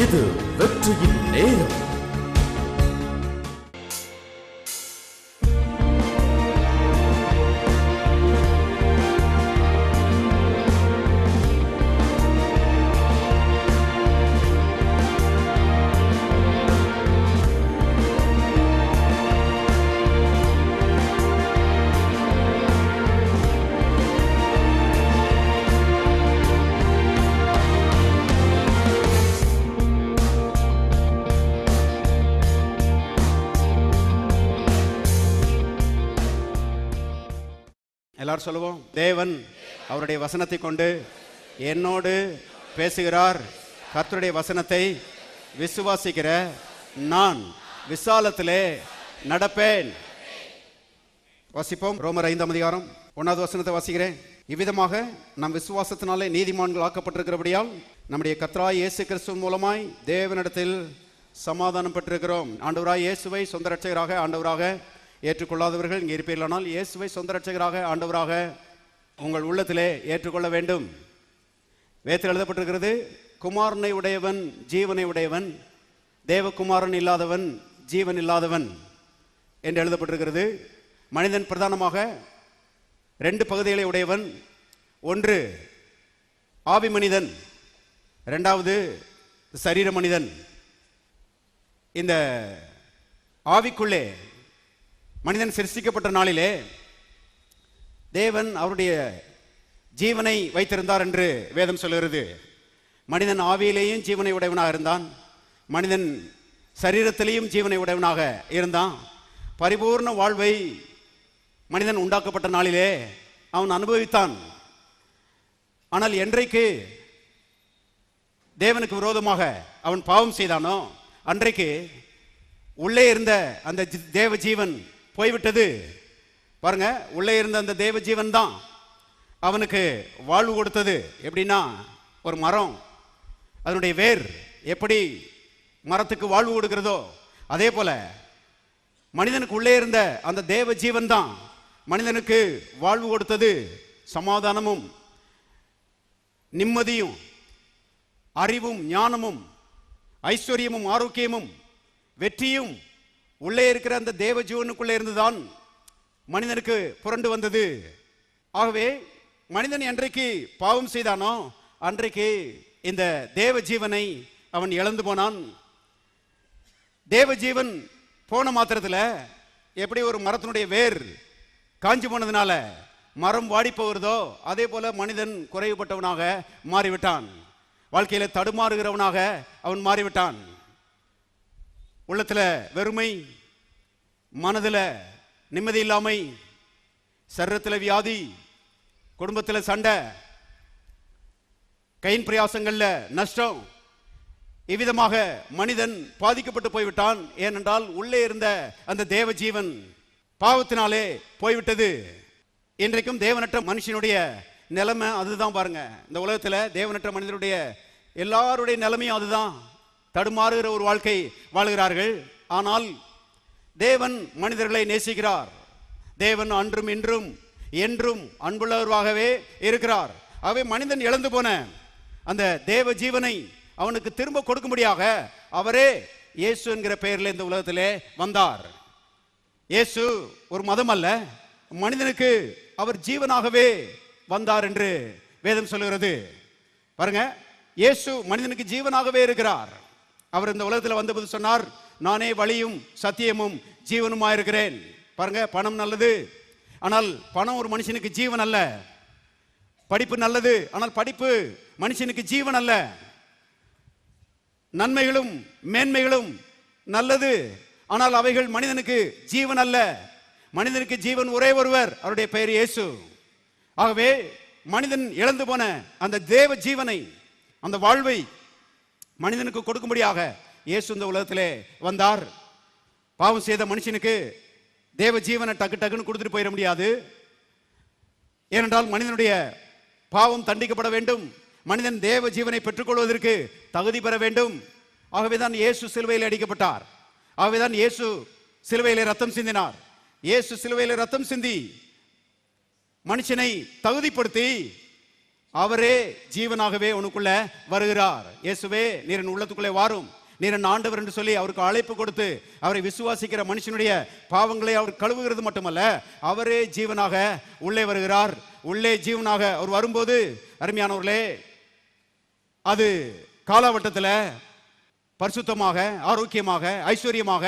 இது வெற்றியின் நேரம். எல்லாரும் சொல்லுவோம், தேவன் அவருடைய வசனத்தை கொண்டு என்னோடு பேசுகிறார். கர்த்தருடைய வசனத்தை விசுவாசிக்கிற நான் விசாலத்திலே நடப்பேன். வாசிப்போம். ரோமர் 5ஆம் அதிகாரம் 1வது வசனத்தை வாசிக்கிறேன். இவ்விதமாக நம் விசுவாசத்தினாலே நீதிமான்கள் ஆக்கப்பட்டிருக்கிறபடியால் நம்முடைய கர்த்தராகிய இயேசு கிறிஸ்துவின் மூலமாய் தேவனிடத்தில் சமாதானம் பெற்றிருக்கிறோம். ஆண்டவராய் இயேசுவை சொந்த இரட்சகராக ஆண்டவராக ஏற்றுக்கொள்ளாதவர்கள் இங்கே இருப்பீர்களானால் இயேசுவை சொந்த இரட்சகராக ஆண்டவராக உங்கள் உள்ளத்திலே ஏற்றுக்கொள்ள வேண்டும். வேதத்தில் எழுதப்பட்டிருக்கிறது, குமாரனை உடையவன் ஜீவனை உடையவன், தேவகுமாரன் இல்லாதவன் ஜீவன் இல்லாதவன் என்று எழுதப்பட்டிருக்கிறது. மனிதன் பிரதானமாக 2 பகுதிகளை உடையவன். ஒன்று ஆவி மனிதன், 2வது சரீர மனிதன். இந்த ஆவிக்குள்ளே மனிதன் சிருஷ்டிக்கப்பட்ட நாளிலே தேவன் அவருடைய ஜீவனை வைத்திருந்தார் என்று வேதம் சொல்கிறது. மனிதன் ஆவியிலேயும் ஜீவனை உடையவனாக இருந்தான், மனிதன் சரீரத்திலேயும் ஜீவனை உடையவனாக இருந்தான். பரிபூர்ண வாழ்வை மனிதன் உண்டாக்கப்பட்ட நாளிலே அவன் அனுபவித்தான். ஆனால் என்றைக்கு தேவனுக்கு விரோதமாக அவன் பாவம் செய்தானோ அன்றைக்கு உள்ளே இருந்த அந்த தேவ ஜீவன் போய்விட்டது. பாருங்க, உள்ளே இருந்த அந்த தேவ ஜீவன் தான் அவனுக்கு வாழ்வு கொடுத்தது. எப்படின்னா, ஒரு மரம் அதனுடைய வேர் எப்படி மரத்துக்கு வாழ்வு கொடுக்கிறதோ அதே போல மனிதனுக்கு உள்ளே இருந்த அந்த தேவ ஜீவன் தான் மனிதனுக்கு வாழ்வு கொடுத்தது. சமாதானமும் நிம்மதியும் அறிவும் ஞானமும் ஐஸ்வர்யமும் ஆரோக்கியமும் வெற்றியும் உள்ளே இருக்கிற அந்த தேவ ஜீவனுக்குள்ளே இருந்துதான் மனிதனுக்கு புரண்டு வந்தது. ஆகவே மனிதன் என்றைக்கு பாவம் செய்தானோ அன்றைக்கு இந்த தேவ ஜீவனை அவன் இழந்து போனான். தேவ ஜீவன் போன மாத்திரத்தில் எப்படி ஒரு மரத்தினுடைய வேர் காஞ்சி போனதுனால மரம் வாடி போகிறதோ அதே போல மனிதன் குறைவுபட்டவனாக மாறிவிட்டான். வாழ்க்கையில தடுமாறுகிறவனாக அவன் மாறிவிட்டான். உள்ளத்துல வெறுமை, மனதுல நிம்மதி இல்லாமை, சரீரத்துல வியாதி, குடும்பத்துல சண்டை, கையின் பிரயாசங்கள்ல நஷ்டம், இவ்விதமாக மனிதன் பாதிக்கப்பட்டு போய்விட்டான். ஏனென்றால் உள்ளே இருந்த அந்த தேவ ஜீவன் பாவத்தினாலே போய்விட்டது. இன்றைக்கும் தேவனற்ற மனுஷனுடைய நிலைமை அதுதான். பாருங்க, இந்த உலகத்துல தேவனற்ற மனிதனுடைய எல்லாருடைய நிலைமையும் அதுதான். தடுமாறுகிற ஒரு வாழ்க்கை வாழுகிறார்கள். ஆனால் தேவன் மனிதர்களை நேசிக்கிறார். தேவன் அன்றும் இன்றும் என்றும் அன்புள்ளவராகவே இருக்கிறார். ஆகவே மனிதன் இழந்து போன அந்த தேவ ஜீவனை அவனுக்கு திரும்ப கொடுக்கும்படியாக அவரே இயேசு என்கிற பெயரில் இந்த உலகத்திலே வந்தார். இயேசு ஒரு மதம் அல்ல, மனிதனுக்கு அவர் ஜீவனாகவே வந்தார் என்று வேதம் சொல்லுகிறது. பாருங்க, இயேசு மனிதனுக்கு ஜீவனாகவே இருக்கிறார். அவர் இந்த உலகத்தில் வந்தபோது சொன்னார், நானே வழியும் சத்தியமும் ஜீவனுமா இருக்கிறேன். பாருங்க, பணம் நல்லது, ஆனால் பணம் ஒரு மனுஷனுக்கு ஜீவன் அல்ல. படிப்பு நல்லது, ஆனால் படிப்பு மனுஷனுக்கு ஜீவன் அல்ல. நன்மைகளும் மேன்மைகளும் நல்லது, ஆனால் அவைகள் மனிதனுக்கு ஜீவன் அல்ல. மனிதனுக்கு ஜீவன் ஒரே ஒருவர், அவருடைய பெயர் இயேசு. ஆகவே மனிதன் இழந்து போன அந்த தேவ ஜீவனை, அந்த வாழ்வை மனிதனுக்கு கொடுக்கும்படியாக இயேசு இந்த உலகத்திலே வந்தார். பாவம் செய்த மனுஷனுக்கு தேவ ஜீவனை டக்கு டக்குன்னு கொடுத்துட்டு போயிட முடியாது. ஏனென்றால் மனிதனுடைய பாவம் தண்டிக்கப்பட வேண்டும். மனிதன் தேவ ஜீவனை பெற்றுக்கொள்வதற்கு தகுதி பெற வேண்டும். ஆகவேதான் இயேசு சிலுவையில் அடிக்கப்பட்டார். ஆகவேதான் இயேசு சிலுவையிலே ரத்தம் சிந்தினார். இயேசு சிலுவையிலே ரத்தம் சிந்தி மனுஷனை தகுதிப்படுத்தி அவரே ஜீவனாகவே உனக்குள்ள வருகிறார். இயேசுவே நீர் என் உள்ளத்துக்குள்ளே வாரும், நீர் என் ஆண்டவர் என்று சொல்லி அவருக்கு அழைப்பு கொடுத்து அவரை விசுவாசிக்கிற மனுஷனுடைய பாவங்களை அவர் கழுவுகிறது மட்டுமல்ல, அவரே ஜீவனாக உள்ளே வருகிறார். உள்ளே ஜீவனாக அவர் வரும்போது அருமையானவர்களே, அது காலவட்டத்தில் பரிசுத்தமாக, ஆரோக்கியமாக, ஐஸ்வர்யமாக,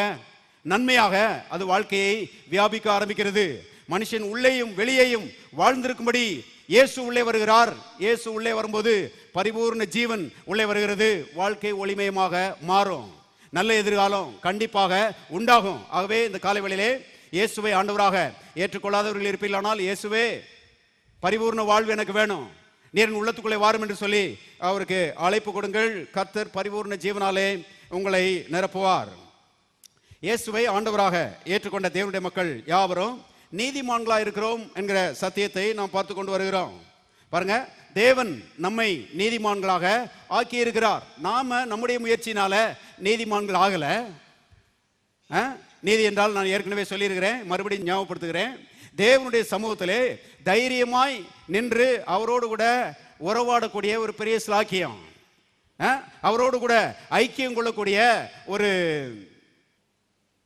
நன்மையாக அது வாழ்க்கையை வியாபிக்க ஆரம்பிக்கிறது. மனுஷன் உள்ளேயும் வெளியேயும் வாழ்ந்திருக்கும்படி இயேசு உள்ளே வருகிறார். இயேசு உள்ளே வரும்போது பரிபூர்ண ஜீவன் உள்ளே வருகிறது. வாழ்க்கை ஒளிமயமாக மாறும். நல்ல எதிர்காலம் கண்டிப்பாக உண்டாகும். ஆகவே இந்த காலைவேளையிலே இயேசுவை ஆண்டவராக ஏற்றுக்கொள்ளாதவர்கள் இருப்பீர்களானால், இயேசுவே பரிபூர்ண வாழ்வு எனக்கு வேணும், நீர் உள்ளத்துக்குள்ளே வாரும் என்று சொல்லி அவருக்கு அழைப்பு கொடுங்கள். கர்த்தர் பரிபூர்ண ஜீவனாலே உங்களை நிரப்புவார். இயேசுவை ஆண்டவராக ஏற்றுக்கொண்ட தேவனுடைய மக்கள் யாவரும் நீதிமான்களா இருக்கிறோம் என்கிற சத்தியத்தை நாம் பார்த்து கொண்டு வருகிறோம். பாருங்க, தேவன் நம்மை நீதிமான்களாக ஆக்கி இருக்கிறார். நாம நம்முடைய முயற்சியினால நீதிமான்கள் ஆகல. நீதி என்றால் நான் ஏற்கனவே சொல்லியிருக்கிறேன், மறுபடியும் ஞாபகப்படுத்துகிறேன். தேவனுடைய சமூகத்திலே தைரியமாய் நின்று அவரோடு கூட உறவாடக்கூடிய ஒரு பெரிய ஸ்லாக்கியம், அவரோடு கூட ஐக்கியம் கொள்ளக்கூடிய ஒரு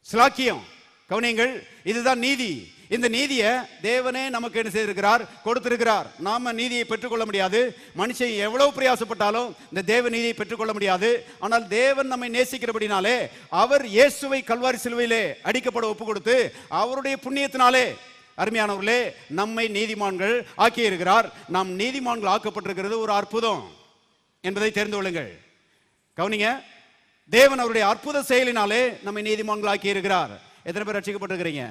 ஸ்லாக்கியம். கவனியங்கள், இதுதான் நீதி. இந்த நீதியை தேவனே நமக்கு என்ன செய்திருக்கிறார், கொடுத்திருக்கிறார். நாம நீதியை பெற்றுக்கொள்ள முடியாது. மனுஷன் எவ்வளவு பிரயாசப்பட்டாலும் இந்த தேவ நீதியை பெற்றுக்கொள்ள முடியாது. ஆனால் தேவன் நம்மை நேசிக்கிறபடினாலே அவர் இயேசுவை கல்வாரி சிலுவையிலே அடிக்கப்பட ஒப்பு கொடுத்து அவருடைய புண்ணியத்தினாலே அருமையானவர்களே நம்மை நீதிமான்கள் ஆக்கி இருக்கிறார். நாம் நீதிமான்கள் ஆக்கப்பட்டிருக்கிறது ஒரு அற்புதம் என்பதை தெரிந்து கொள்ளுங்கள். கவனிங்க, தேவன் அவருடைய அற்புத செயலினாலே நம்மை நீதிமான்கள் ஆக்கி இருக்கிறார். எத்தனை பேர் ரட்சிக்கப்பட்டிருக்கிறீங்க?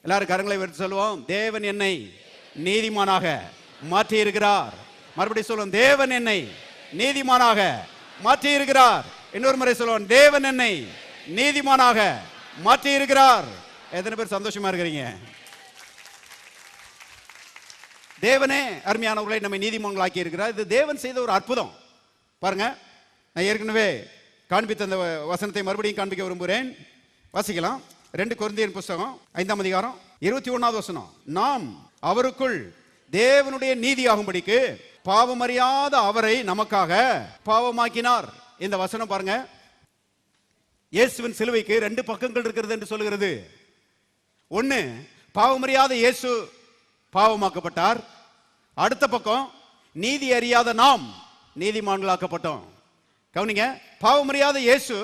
எல்லாரும் கரங்களை எடுத்து சொல்லுவோம், தேவன் என்னை நீதிமானாக மாற்றி இருக்கிறார். மறுபடியும் சொல்லுவோம், தேவன் என்னை நீதிமானாக மாற்றி இருக்கிறார். இன்னொரு முறை சொல்லுவோம், தேவன் என்னை நீதிமானாக மாற்றி இருக்கிறார். எத்தனை பேர் சந்தோஷமா இருக்கிறீங்க? தேவனே அருமையானவர்களை நம்மை நீதிமான்களாக்கி இருக்கிறார். இது தேவன் செய்த ஒரு அற்புதம். பாருங்க, நான் ஏற்கனவே காண்பித்த அந்த வசனத்தை மறுபடியும் காண்பிக்க விரும்புகிறேன். வாசிக்கலாம். 2 கொரிந்தியர் புஸ்தகம் 5ஆம் அதிகாரம் 21வது வசனம். நாம் அவருக்குள் தேவனுடைய நீதியாகும்படிக்கு பாவமறியாத அவரை நமக்காக பாவமாக்கினார். இந்த வசனம் பாருங்க, இயேசுவின் சிலுவைக்கு 2 பக்கங்கள் இருக்கிறது என்று சொல்கிறது. ஒன்னு, பாவமறியாத இயேசு பாவமாக்கப்பட்டார். அடுத்த பக்கம், நீதி அறியாத நாம் நீதிமான்களாக்கப்பட்டோம். கவனிங்க, பாவமறியாத இயேசு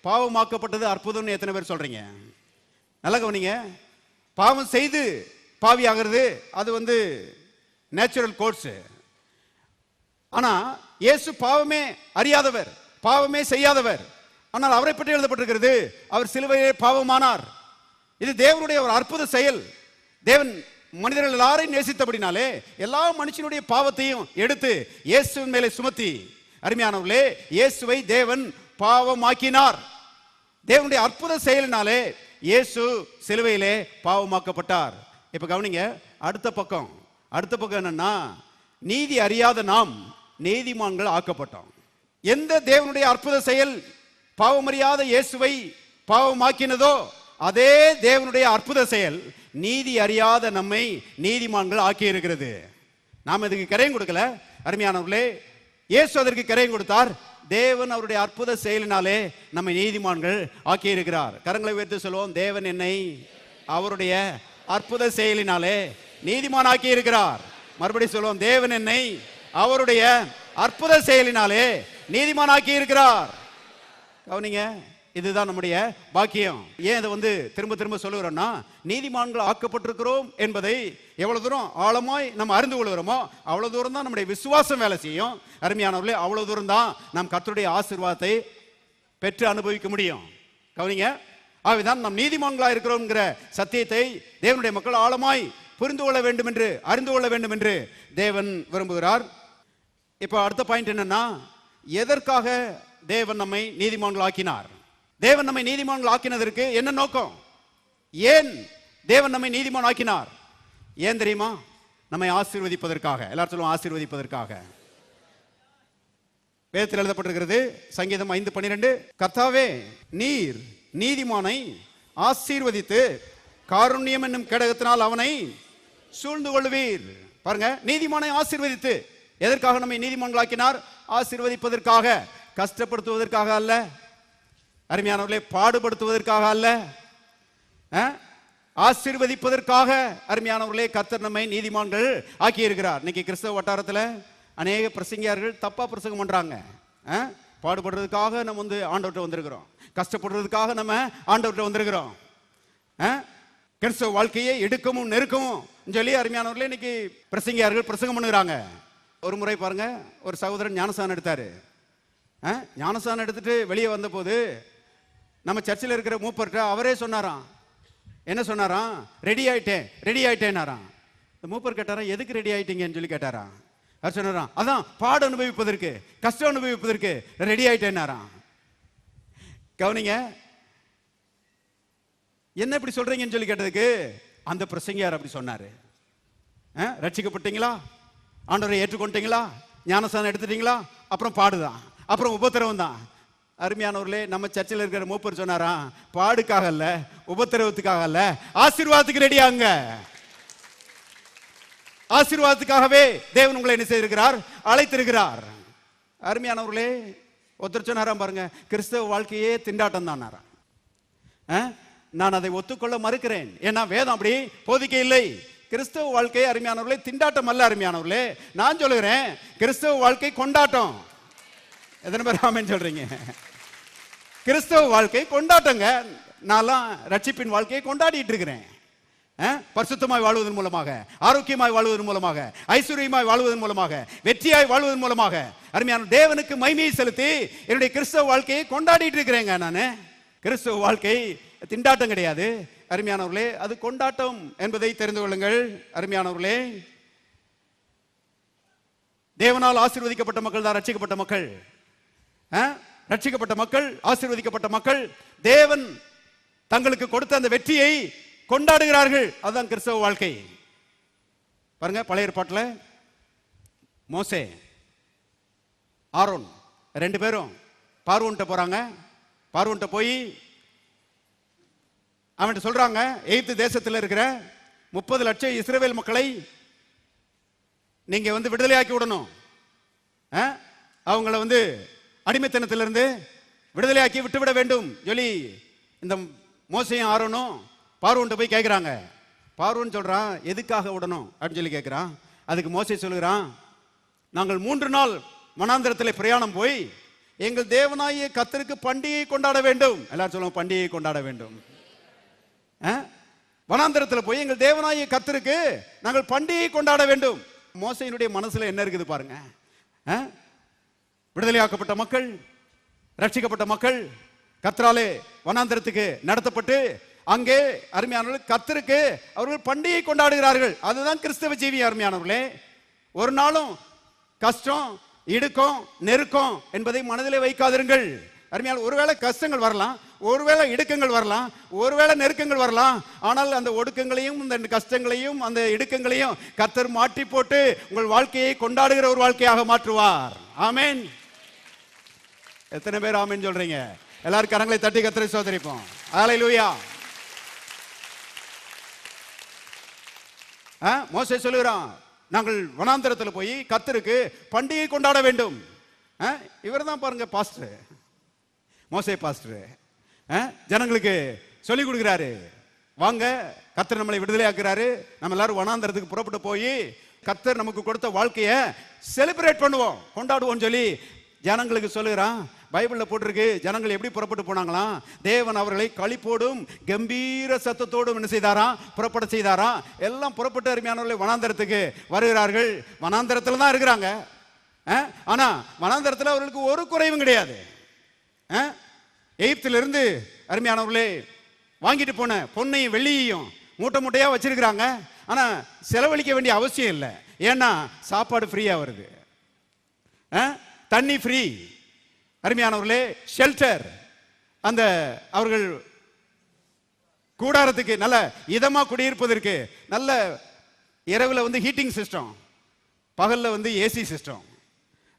பாவமாக்கப்பட்டது அற்புதம்னு எத்தனை பேர் சொல்றீங்க? நல்லா கவனிங்க. பாவம் செய்து பாவி ஆகிறது அது நேச்சுரல் கோர்ஸ். ஆனா இயேசு பாவமே அறியாதவர், பாவமே செய்யாதவர். ஆனால் அவரை பற்றி எழுதப்பட்டிருக்கிறது, அவர் சிலுவையிலே பாவமானார். இது தேவனுடைய ஒரு அற்புத செயல். தேவன் மனிதர்கள் எல்லாரையும் நேசித்தபடினாலே எல்லா மனுஷனுடைய பாவத்தையும் எடுத்து இயேசுவின் மேலே சுமத்தி, அருமையானவர்களே, இயேசுவை தேவன் பாவமாக்கினார். தேவனுடைய அற்புத செயலினாலே இயேசு சிலுவையிலே பாவமாக்கப்பட்டார். இப்ப கவனிங்க, அடுத்த பக்கம் என்னன்னா, நீதி அறியாத நாம் நீதிமான்கள் ஆக்கப்பட்டோம். எந்த தேவனுடைய அற்புத செயல் பாவமறியாத இயேசுவை பாவமாக்கினதோ அதே தேவனுடைய அற்புத செயல் நீதி அறியாத நம்மை நீதிமான்கள் ஆக்கி இருக்கிறது. நாம் இதுக்கு கரையும் கொடுக்கல. அருமையானவர்களே, இயேசு அதற்கு கரையும் கொடுத்தார். தேவன் அவருடைய அற்புத செயலினாலே நம்மை நீதிமான்கள் ஆக்கி இருக்கிறார். கரங்களை உயர்த்தி சொல்லுவோம், தேவன் என்னை அவருடைய அற்புத செயலினாலே நீதிமான் ஆக்கி இருக்கிறார். மறுபடியும் சொல்லுவோம், தேவன் என்னை அவருடைய அற்புத செயலினாலே நீதிமான் ஆக்கி இருக்கிறார். கவனிங்க, இதுதான் நம்முடைய பாக்கியம். ஏன் இதை திரும்ப திரும்ப சொல்லுகிறோம்னா, நீதிமான்கள் ஆக்கப்பட்டிருக்கிறோம் என்பதை எவ்வளவு தூரம் ஆழமாய் நம்ம அறிந்து கொள்கிறோமோ அவ்வளவு தூரம் தான் நம்முடைய விசுவாசம் வேலை செய்யும். அருமையானவர்களே, அவ்வளவு தூரம் தான் நாம் கர்த்தருடைய ஆசீர்வாதத்தை பெற்று அனுபவிக்க முடியும். கவனிங்க, ஆகவேதான் நாம் நீதிமான்களா இருக்கிறோம்ங்கிற சத்தியத்தை தேவனுடைய மக்கள் ஆழமாய் புரிந்து கொள்ள வேண்டும் என்று, அறிந்து கொள்ள வேண்டும் என்று தேவன் விரும்புகிறார். இப்போ அடுத்த பாயிண்ட் என்னன்னா, எதற்காக தேவன் நம்மை நீதிமான்கள் ஆக்கினார்? தேவன் நம்மை நீதிமான்கள் ஆக்கினதற்கு என்ன நோக்கம்? ஏன் தேவன் நம்மை நீதிமான் ஆக்கினார்? ஏன் தெரியுமா? நம்மை ஆசீர்வதிப்பதற்காக. எல்லாரும் சொல்லுவோம், ஆசீர்வதிப்பதற்காக. வேதத்தில் எழுதப்பட்டிருக்கிறது, சங்கீதம் 5:12, கர்த்தாவே நீர் நீதிமானை ஆசீர்வதித்து காருண்யம் என்னும் கேடகத்தினால் அவனை சூழ்ந்து கொள்வீர். பாருங்க, நீதிமானை ஆசீர்வதித்து எதற்காக நம்மை நீதிமான்களாக்கினார்? ஆசீர்வதிப்பதற்காக, கஷ்டப்படுத்துவதற்காக அல்ல. அருமையானவர்களே, பாடுபடுத்துவதற்காக அல்ல, ஆசீர்வதிப்பதற்காக. அருமையானவர்களே, கர்த்தர் நம்மை நீதிமான்கள் ஆக்கி இருக்கிறார். இன்னைக்கு கிறிஸ்தவ வட்டாரத்தில் அநேக பிரசங்கியார்கள் தப்பா பிரசங்கம் பண்றாங்க. பாடுபடுறதுக்காக நம்ம வந்து ஆண்டவர்கிட்ட வந்திருக்கிறோம், கஷ்டப்படுறதுக்காக நம்ம ஆண்டவர்கிட்ட வந்திருக்கிறோம். கிறிஸ்தவ வாழ்க்கையை எடுக்கவும் நெருக்கவும் சொல்லி அருமையானவர்களே இன்னைக்கு பிரசங்கியார்கள் பிரசங்கம் பண்ணுகிறாங்க. ஒரு முறை பாருங்க, ஒரு சகோதரன் ஞானசானம் எடுத்தாரு. ஞானசானம் எடுத்துட்டு வெளியே வந்த போது நம்ம சர்ச்சில் இருக்கிற மூப்பர்கிட்ட அவரே சொன்னாராம். என்ன சொன்னாராம்? ரெடி ஆயிட்டேனாராம். இந்த மூப்பர் கேட்டாராம், எதுக்கு ரெடி ஆயிட்டீங்கன்னு சொல்லி கேட்டாராம். அவர் சொன்னாராம், அதான் பாடு அனுபவிப்பதற்கு, கஷ்டம் அனுபவிப்பதற்கு ரெடி ஆயிட்டேனாராம். கவனிங்க, என்ன இப்படி சொல்றீங்கன்னு சொல்லி கேட்டதுக்கு அந்த பிரசங்கியார் அப்படி சொன்னாரு. ரட்சிக்கப்பட்டீங்களா? ஆண்டவரை ஏற்றுக்கொண்டீங்களா? ஞானசானம் எடுத்துட்டீங்களா? அப்புறம் பாடுதான், அப்புறம் உபத்திரவம் தான். அருமையானவர்களே, நம்ம சர்ச்சில் இருக்கிற மூப்பர் சொன்னாராம், பாடுக்காக அல்ல, உபத்திரவத்துக்காக அல்ல, ஆசீர்வாதத்துக்கு ரெடியாங்க. ஆசீர்வாதத்துக்காகவே தேவன் உங்களை என்ன செய்திருக்கிறார்? அழைத்திருக்கிறார். அருமையானவர்களே, ஒருத்தர் சொன்னாராம் பாருங்க, கிறிஸ்தவ வாழ்க்கையே திண்டாட்டம் தான். நான் அதை ஒத்துக்கொள்ள மறுக்கிறேன். ஏன்னா வேதம் அப்படி போதிக்க இல்லை. கிறிஸ்தவ வாழ்க்கை அருமையானவர்களே திண்டாட்டம் அல்ல. அருமையானவர்களே, நான் சொல்லுகிறேன், கிறிஸ்தவ வாழ்க்கை கொண்டாட்டம். எத்தனை பேர் ஆமென் சொல்றீங்க? கிறிஸ்தவ வாழ்க்கை கொண்டாட்டங்க. நான்லாம் ரட்சிப்பின் வாழ்க்கையை கொண்டாடிட்டு இருக்கிறேன். பரிசுத்தமாய் வாழ்வதன் மூலமாக, ஆரோக்கியமாய் வாழ்வதன் மூலமாக, ஐஸ்வர்யமாய் வாழ்வதன் மூலமாக, வெற்றியாய் வாழ்வதன் மூலமாக அருமையான தேவனுக்கு மகிமையை செலுத்தி என்னுடைய கிறிஸ்தவ வாழ்க்கையை கொண்டாடிட்டு இருக்கிறேங்க. நான் கிறிஸ்தவ வாழ்க்கை திண்டாட்டம் கிடையாது அருமையானவர்களே, அது கொண்டாட்டம் என்பதை தெரிந்து கொள்ளுங்கள். அருமையானவர்களே, தேவனால் ஆசீர்வதிக்கப்பட்ட மக்கள் தான் ரட்சிக்கப்பட்ட மக்கள். ரட்சிக்கப்பட்ட மக்கள், ஆசீர்வதிக்கப்பட்ட மக்கள் தேவன் தங்களுக்கு கொடுத்த அந்த வெற்றியை கொண்டாடுகிறார்கள். அதுதான் கிறிஸ்தவ வாழ்க்கை. பாருங்க, பழைய ஏற்பாட்டில் மோசே, ஆரோன் ரெண்டு பேரும் பார்வோன்ட்ட போறாங்க. பார்வோன்ட்ட போய் அவன்கிட்ட சொல்றாங்க, எகிப்து தேசத்தில் இருக்கிற 30 லட்சம் இஸ்ரவேல் மக்களை நீங்க வந்து விடுதலையாக்கி விடணும். அவங்கள வந்து அடிமைத்தனத்திலிருந்து விடுதலையாக்கி விட்டுவிட வேண்டும் சொல்லி இந்த மோசையும் ஆரோனும் பார்வோன்ட்ட போய் கேட்கிறாங்க. பார்வோன் சொல்றான், எதுக்காக விடணும் அப்படின்னு சொல்லி கேட்கிறான். அதுக்கு மோசே சொல்லுகிறான், நாங்கள் 3 நாள் வனாந்திரத்தில் பிரயாணம் போய் எங்கள் தேவனாகிய கர்த்தருக்கு பண்டிகை கொண்டாட வேண்டும். எல்லாரும் சொல்லுவோம், பண்டிகை கொண்டாட வேண்டும். வனாந்திரத்தில் போய் எங்கள் தேவனாகிய கர்த்தருக்கு நாங்கள் பண்டிகை கொண்டாட வேண்டும். மோசையினுடைய மனசுல என்ன இருக்குது பாருங்க. விடுதலையாக்கப்பட்ட மக்கள், ரட்சிக்கப்பட்ட மக்கள் கர்த்தராலே வனாந்திரத்துக்கு நடத்தப்பட்டு அங்கே அருமையானவர்கள் கர்த்தருக்கு அவர்கள் பண்டிகை கொண்டாடுகிறார்கள். அதுதான் கிறிஸ்தவ ஜீவி. அருமையானவர்களே, ஒரு நாளும் கஷ்டம், இடுக்கம், நெருக்கம் என்பதை மனதிலே வைக்காதிருங்கள். அருமையான, ஒருவேளை கஷ்டங்கள் வரலாம், ஒருவேளை இடுக்கங்கள் வரலாம், ஒருவேளை நெருக்கங்கள் வரலாம். ஆனால் அந்த ஒடுக்கங்களையும் அந்த கஷ்டங்களையும் அந்த இடுக்கங்களையும் கர்த்தர் மாற்றி போட்டு உங்கள் வாழ்க்கையை கொண்டாடுகிற ஒரு வாழ்க்கையாக மாற்றுவார். ஆமென். எத்தனை பேர் ஆமென் சொல்றீங்க? எல்லாரும் கரங்களை தட்டி கர்த்தரை ஸ்தோத்திரிப்போம். ஹல்லேலூயா. மோசே சொல்லுகிறான், நாங்கள் வனாந்திரத்தில் போய் கர்த்தருக்கு பண்டிகை கொண்டாட வேண்டும். இவர் தான் பாருங்க பாஸ்டர், மோசே பாஸ்டர். ஜனங்களுக்கு சொல்லிக் கொடுக்கிறாரு, வாங்க கர்த்தர் நம்மளை விடுதலை ஆக்குறாரு, நம்ம எல்லாரும் வனாந்திரத்துக்கு புறப்பட்டு போய் கர்த்தர் நமக்கு கொடுத்த வாழ்க்கையை செலிப்ரேட் பண்ணுவோம், கொண்டாடுவோம் சொல்லி ஜனங்களுக்கு சொல்லுகிறான். பைபிள்ல போட்டிருக்கு, ஜனங்கள் எப்படி புறப்பட்டு போனாங்களாம்? தேவன் அவர்களை களிப்போடும் கம்பீர சத்தத்தோடும் என்ன செய்தாராம்? புறப்பட செய்தாராம். எல்லாம் புறப்பட்டு அருமையானவர்களை வனாந்திரத்துக்கு வருகிறார்கள். வனாந்திரத்தில் தான் இருக்கிறாங்க. ஆனா வனாந்திரத்தில் அவர்களுக்கு ஒரு குறைவும் கிடையாது. எகிப்திலிருந்து அருமையானவர்களே வாங்கிட்டு போன பொன்னையும் வெள்ளியையும் மூட்டை மூட்டையா வச்சிருக்கிறாங்க. ஆனா செலவழிக்க வேண்டிய அவசியம் இல்லை. ஏன்னா சாப்பாடு ஃப்ரீயா வருது, தண்ணி ஃப்ரீ. அருமையானவர்களே, ஷெல்டர், அந்த அவர்கள் கூடாரத்துக்கு நல்ல இதமா குடியிருப்பதற்கு நல்ல இரவுல வந்து ஹீட்டிங் சிஸ்டம், பகல்ல வந்து ஏசி சிஸ்டம்.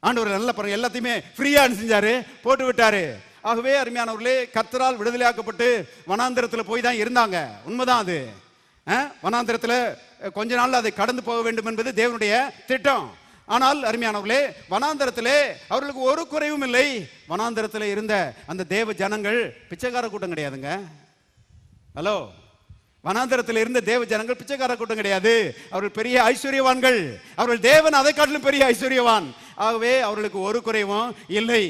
ஆண்டவர் நல்ல பாருங்க, எல்லாத்தையுமே ஃப்ரீயா செஞ்சாரு, போட்டு விட்டாரு. ஆகவே அருமையானவர்களே, கர்த்தரால் விடுதலையாக்கப்பட்டு வனாந்திரத்தில் போய் தான் இருந்தாங்க. உண்மைதான் அது. வனாந்திரத்தில் கொஞ்ச நாள் அதை கடந்து போக வேண்டும் என்பது தேவனுடைய திட்டம். ஆனால் அருமையானவர்களே, வனாந்தரத்திலே அவர்களுக்கு ஒரு குறைவும் இல்லை. வனாந்தரத்தில் இருந்த அந்த தேவ ஜனங்கள் பிச்சைக்கார கூட்டம் கிடையாதுங்க. ஹலோ, வனாந்தரத்தில் இருந்த தேவ ஜனங்கள் பிச்சைக்கார கூட்டம் கிடையாது. அவர்கள் பெரிய ஐஸ்வர்யவான்கள். அவர்கள் தேவன் அதை காட்டிலும் பெரிய ஐஸ்வர்யவான். ஆகவே அவர்களுக்கு ஒரு குறைவும் இல்லை.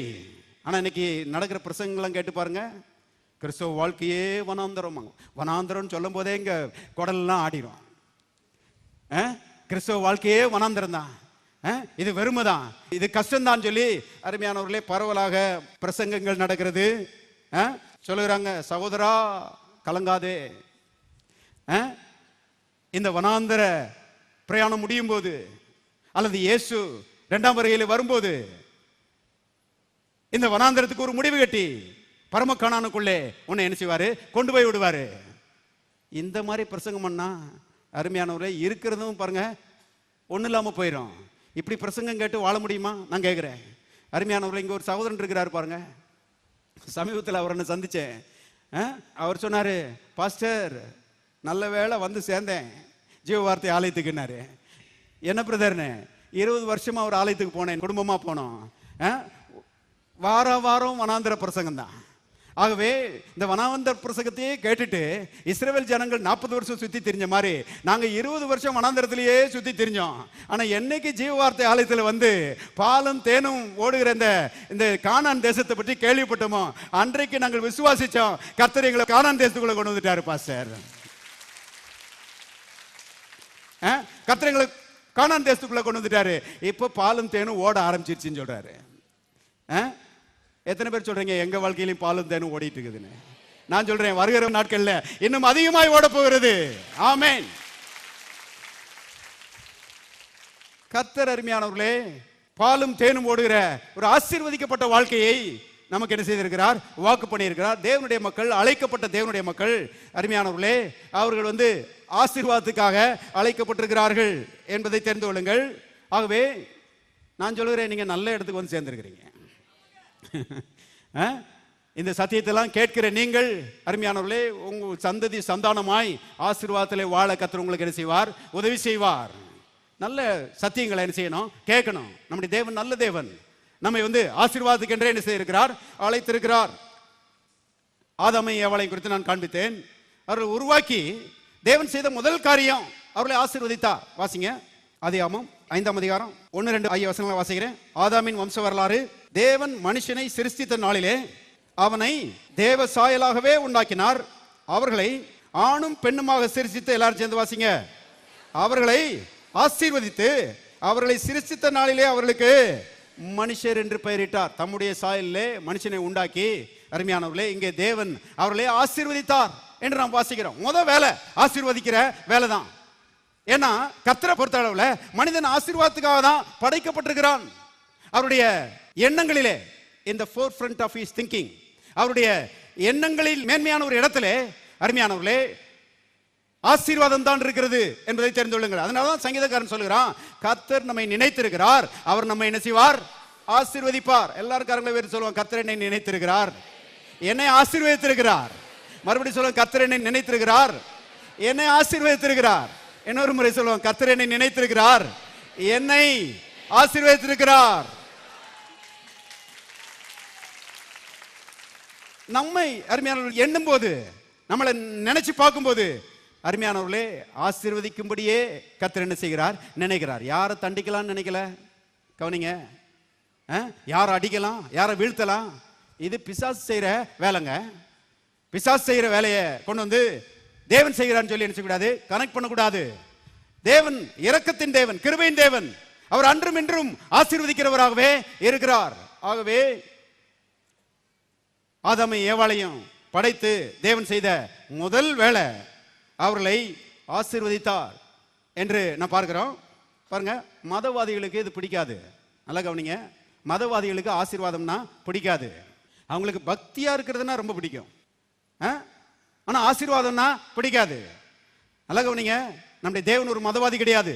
ஆனா இன்னைக்கு நடக்கிற பிரசங்கெல்லாம் கேட்டு பாருங்க. கிறிஸ்தவ வாழ்க்கையே வனாந்தரம். வனாந்தரம் சொல்லும் போதே இங்க குடல்லாம் ஆடிடும். கிறிஸ்தவ வாழ்க்கையே வனாந்தரம் தான். இது வெறுமைதான், இது கஷ்டம்தான் சொல்லி அருமையானவர்களே பரவலாக பிரசங்கங்கள் நடக்கிறது. சொல்லுகிறாங்க, சகோதரா கலங்காதே, இந்த வனாந்தர பிரயாணம் முடியும் போது அல்லது இயேசு இரண்டாம் வருகையில் வரும்போது இந்த வனாந்தரத்துக்கு ஒரு முடிவு கட்டி பரமக்கானானுக்குள்ளே உன்னை என்ன செய்வாரு, கொண்டு போய் விடுவாரு. இந்த மாதிரி பிரசங்கம் பண்ணா அருமையானவரே இருக்கிறதும் பாருங்க ஒன்றும் இல்லாமல் போயிடும். இப்படி பிரசங்கம் கேட்டு வாழ முடியுமா? நான் கேட்குறேன். அருமையானவர்கள், இங்கே ஒரு சகோதரன் இருக்கிறார் பாருங்க. சமீபத்தில் அவர் என்ன சந்திச்சேன். அவர் சொன்னார், பாஸ்டர் நல்ல வேளை வந்து சேர்ந்தேன் ஜீவ வார்த்தை ஆலயத்துக்குன்னாரு. என்ன பிரதர்னு, 20 வருஷமா ஒரு ஆலயத்துக்கு போனேன், குடும்பமாக போனோம். வாரம் வனாந்தர பிரசங்கம் தான். ஆகவே இந்த வனாந்தர பிரசங்கத்தையே கேட்டுட்டு இஸ்ரவேல் ஜனங்கள் 40 வருஷம் சுத்தி தெரிஞ்ச மாதிரி நாங்க 20 வருஷம் வனாந்தரத்திலேயே சுத்தி தெரிஞ்சோம். ஆனா என்னைக்கு ஜீவ வார்த்தை ஆலயத்தில் வந்து பாலும் தேனும் ஓடுகிற இந்த கானான் தேசத்தை பற்றி கேள்விப்பட்டோமோ அன்றைக்கு நாங்கள் விசுவாசிச்சோம். கர்த்தர் எங்களை கானான் தேசத்துக்குள்ள கொண்டு வந்துட்டாரு பாஸ்டர். கர்த்தர் எங்களை கானான் தேசத்துக்குள்ள கொண்டு வந்துட்டாரு. இப்ப பாலும் தேனும் ஓட ஆரம்பிச்சிருச்சுன்னு சொல்றாரு. எத்தனை பேர் சொல்றீங்க எங்க வாழ்க்கையிலும் பாலும் தேனும் ஓடிட்டு இருக்குதுன்னு? நான் சொல்றேன், வருகிற நாட்கள்ல இன்னும் அதிகமாய் ஓட போகிறது. ஆமென். கர்த்தர் அருமையானவர்களே பாலும் தேனும் ஓடுகிற ஒரு ஆசீர்வதிக்கப்பட்ட வாழ்க்கையை நமக்கு என்ன செய்திருக்கிறார், வாக்கு பண்ணியிருக்கிறார். தேவனுடைய மக்கள், அழைக்கப்பட்ட தேவனுடைய மக்கள் அருமையானவர்களே, அவர்கள் வந்து ஆசீர்வாதத்துக்காக அழைக்கப்பட்டிருக்கிறார்கள் என்பதை தெரிந்து கொள்ளுங்கள். ஆகவே நான் சொல்லுகிறேன், நீங்க நல்ல இடத்துக்கு வந்து சேர்ந்திருக்கிறீங்க. இந்த சத்தியத்தெல்லாம் கேட்கிற நீங்கள் அருமையானவர்களே, உங்க சந்ததி சந்தானமாய் ஆசீர்வாதத்திலே வாழ கர்த்தர் உங்களுக்கு என்ன செய்வார், உதவி செய்வார். நல்ல சத்தியங்களை என்ன செய்யணும், கேட்கணும். நம்முடைய தேவன் நல்ல தேவன். நம்மை வந்து ஆசீர்வாதத்துக்கு என்றே என்ன செய்திருக்கிறார், அழைத்திருக்கிறார். ஆதாமை ஏவாளை குறித்து நான் காண்பித்தேன். அவர்கள் உருவாக்கி தேவன் செய்த முதல் காரியம் அவர்களை ஆசீர்வதித்தார். வாசிங்க, ஆதியாகமம் 5ஆம் அதிகாரம் 1-2 ஆகிய வசனங்களை வாசிக்கிறேன். ஆதாமின் வம்ச வரலாறு. தேவன் மனுஷனை சிருஷ்டித்த நாளிலே அவனை தேவ சாயலாகவே உண்டாக்கினார். அவர்களை ஆணும் பெண்ணுமாக சிருஷ்டித்து, எல்லாரும் சேர்ந்து வாசிங்க, அவர்களை ஆசீர்வதித்து அவர்களை சிருஷ்டித்த நாளிலே அவர்களுக்கு மனுஷர் என்று பெயரிட்டார். தம்முடைய சாயலிலே மனுஷனை உண்டாக்கி அருமையானவர்களே இங்கே தேவன் அவர்களை ஆசீர்வதித்தார் என்று நாம் வாசிக்கிறோம். முதல் வேலை ஆசீர்வதிக்கிற வேலை தான். ஏன்னா கர்த்தரை பொறுத்த அளவுல மனிதன் ஆசீர்வாதத்துக்காக தான் படைக்கப்பட்டிருக்கிறான். அவருடைய எண்ணங்களிலே, in the forefront of his thinking, அவருடைய எண்ணங்களில் மேன்மையான ஒரு இடத்திலே அருமையானவர்களே ஆசீர்வாதம் தான் இருக்கிறது என்பதை தெரிந்து கொள்ளுங்கள். அதனாலதான் சங்கீதக்காரன் சொல்லுகிறான், கர்த்தர் நம்மை நினைத்திருக்கிறார், அவர் நம்மை என்ன செய்வார், ஆசீர்வதிப்பார். எல்லாரும் கரங்களை வேறு சொல்லுவாங்க, கர்த்தர் என்னை நினைத்திருக்கிறார், என்னை ஆசீர்வதித்திருக்கிறார். மறுபடியும் சொல்லுவாங்க, கர்த்தர் என்னை நினைத்திருக்கிறார், என்னை ஆசீர்வதித்திருக்கிறார். இன்னொரு முறை சொல்லுவாங்க, கர்த்தர் என்னை நினைத்திருக்கிறார், என்னை ஆசீர்வதித்திருக்கிறார். நம்மை அருமையானவர்கள் எண்ணும் போது, நம்மளை நினைச்சு பார்க்கும் போது அருமையானவர்களே ஆசீர்வதிக்கும்படியே கர்த்தர் என்ன செய்கிறார், நினைக்கிறார். யாரை தண்டிக்கலாம்னு நினைக்கல, கவனிங்க. யாரை அடிக்கலாம், யாரை வீழ்த்தலாம், இது பிசாசு செய்யற வேலைங்க. பிசாசு செய்யற வேலையை கொண்டு வந்து தேவன் செய்கிறான்னு சொல்லி என்ன செய்யக்கூடாது, கனெக்ட் பண்ணக்கூடாது. தேவன் இரக்கத்தின் தேவன், கிருபையின் தேவன். அவர் அன்றும் இன்றும் ஆசீர்வதிக்கிறவராகவே இருக்கிறார். ஆகவே ஆதாமை ஏவாளையும் படைத்து தேவன் செய்த முதல் வேலை அவர்களை ஆசீர்வதித்தார் என்று நான் பார்க்கிறோம். பாருங்க, மதவாதிகளுக்கு இது பிடிக்காது. நல்லா கவனிங்க, மதவாதிகளுக்கு ஆசீர்வாதம்னா பிடிக்காது. அவங்களுக்கு பக்தியா இருக்கிறதுனா ரொம்ப பிடிக்கும். ஆனா ஆசீர்வாதம்னா பிடிக்காது. நல்லா கவனிங்க, நம்முடைய தேவன் ஒரு மதவாதி கிடையாது.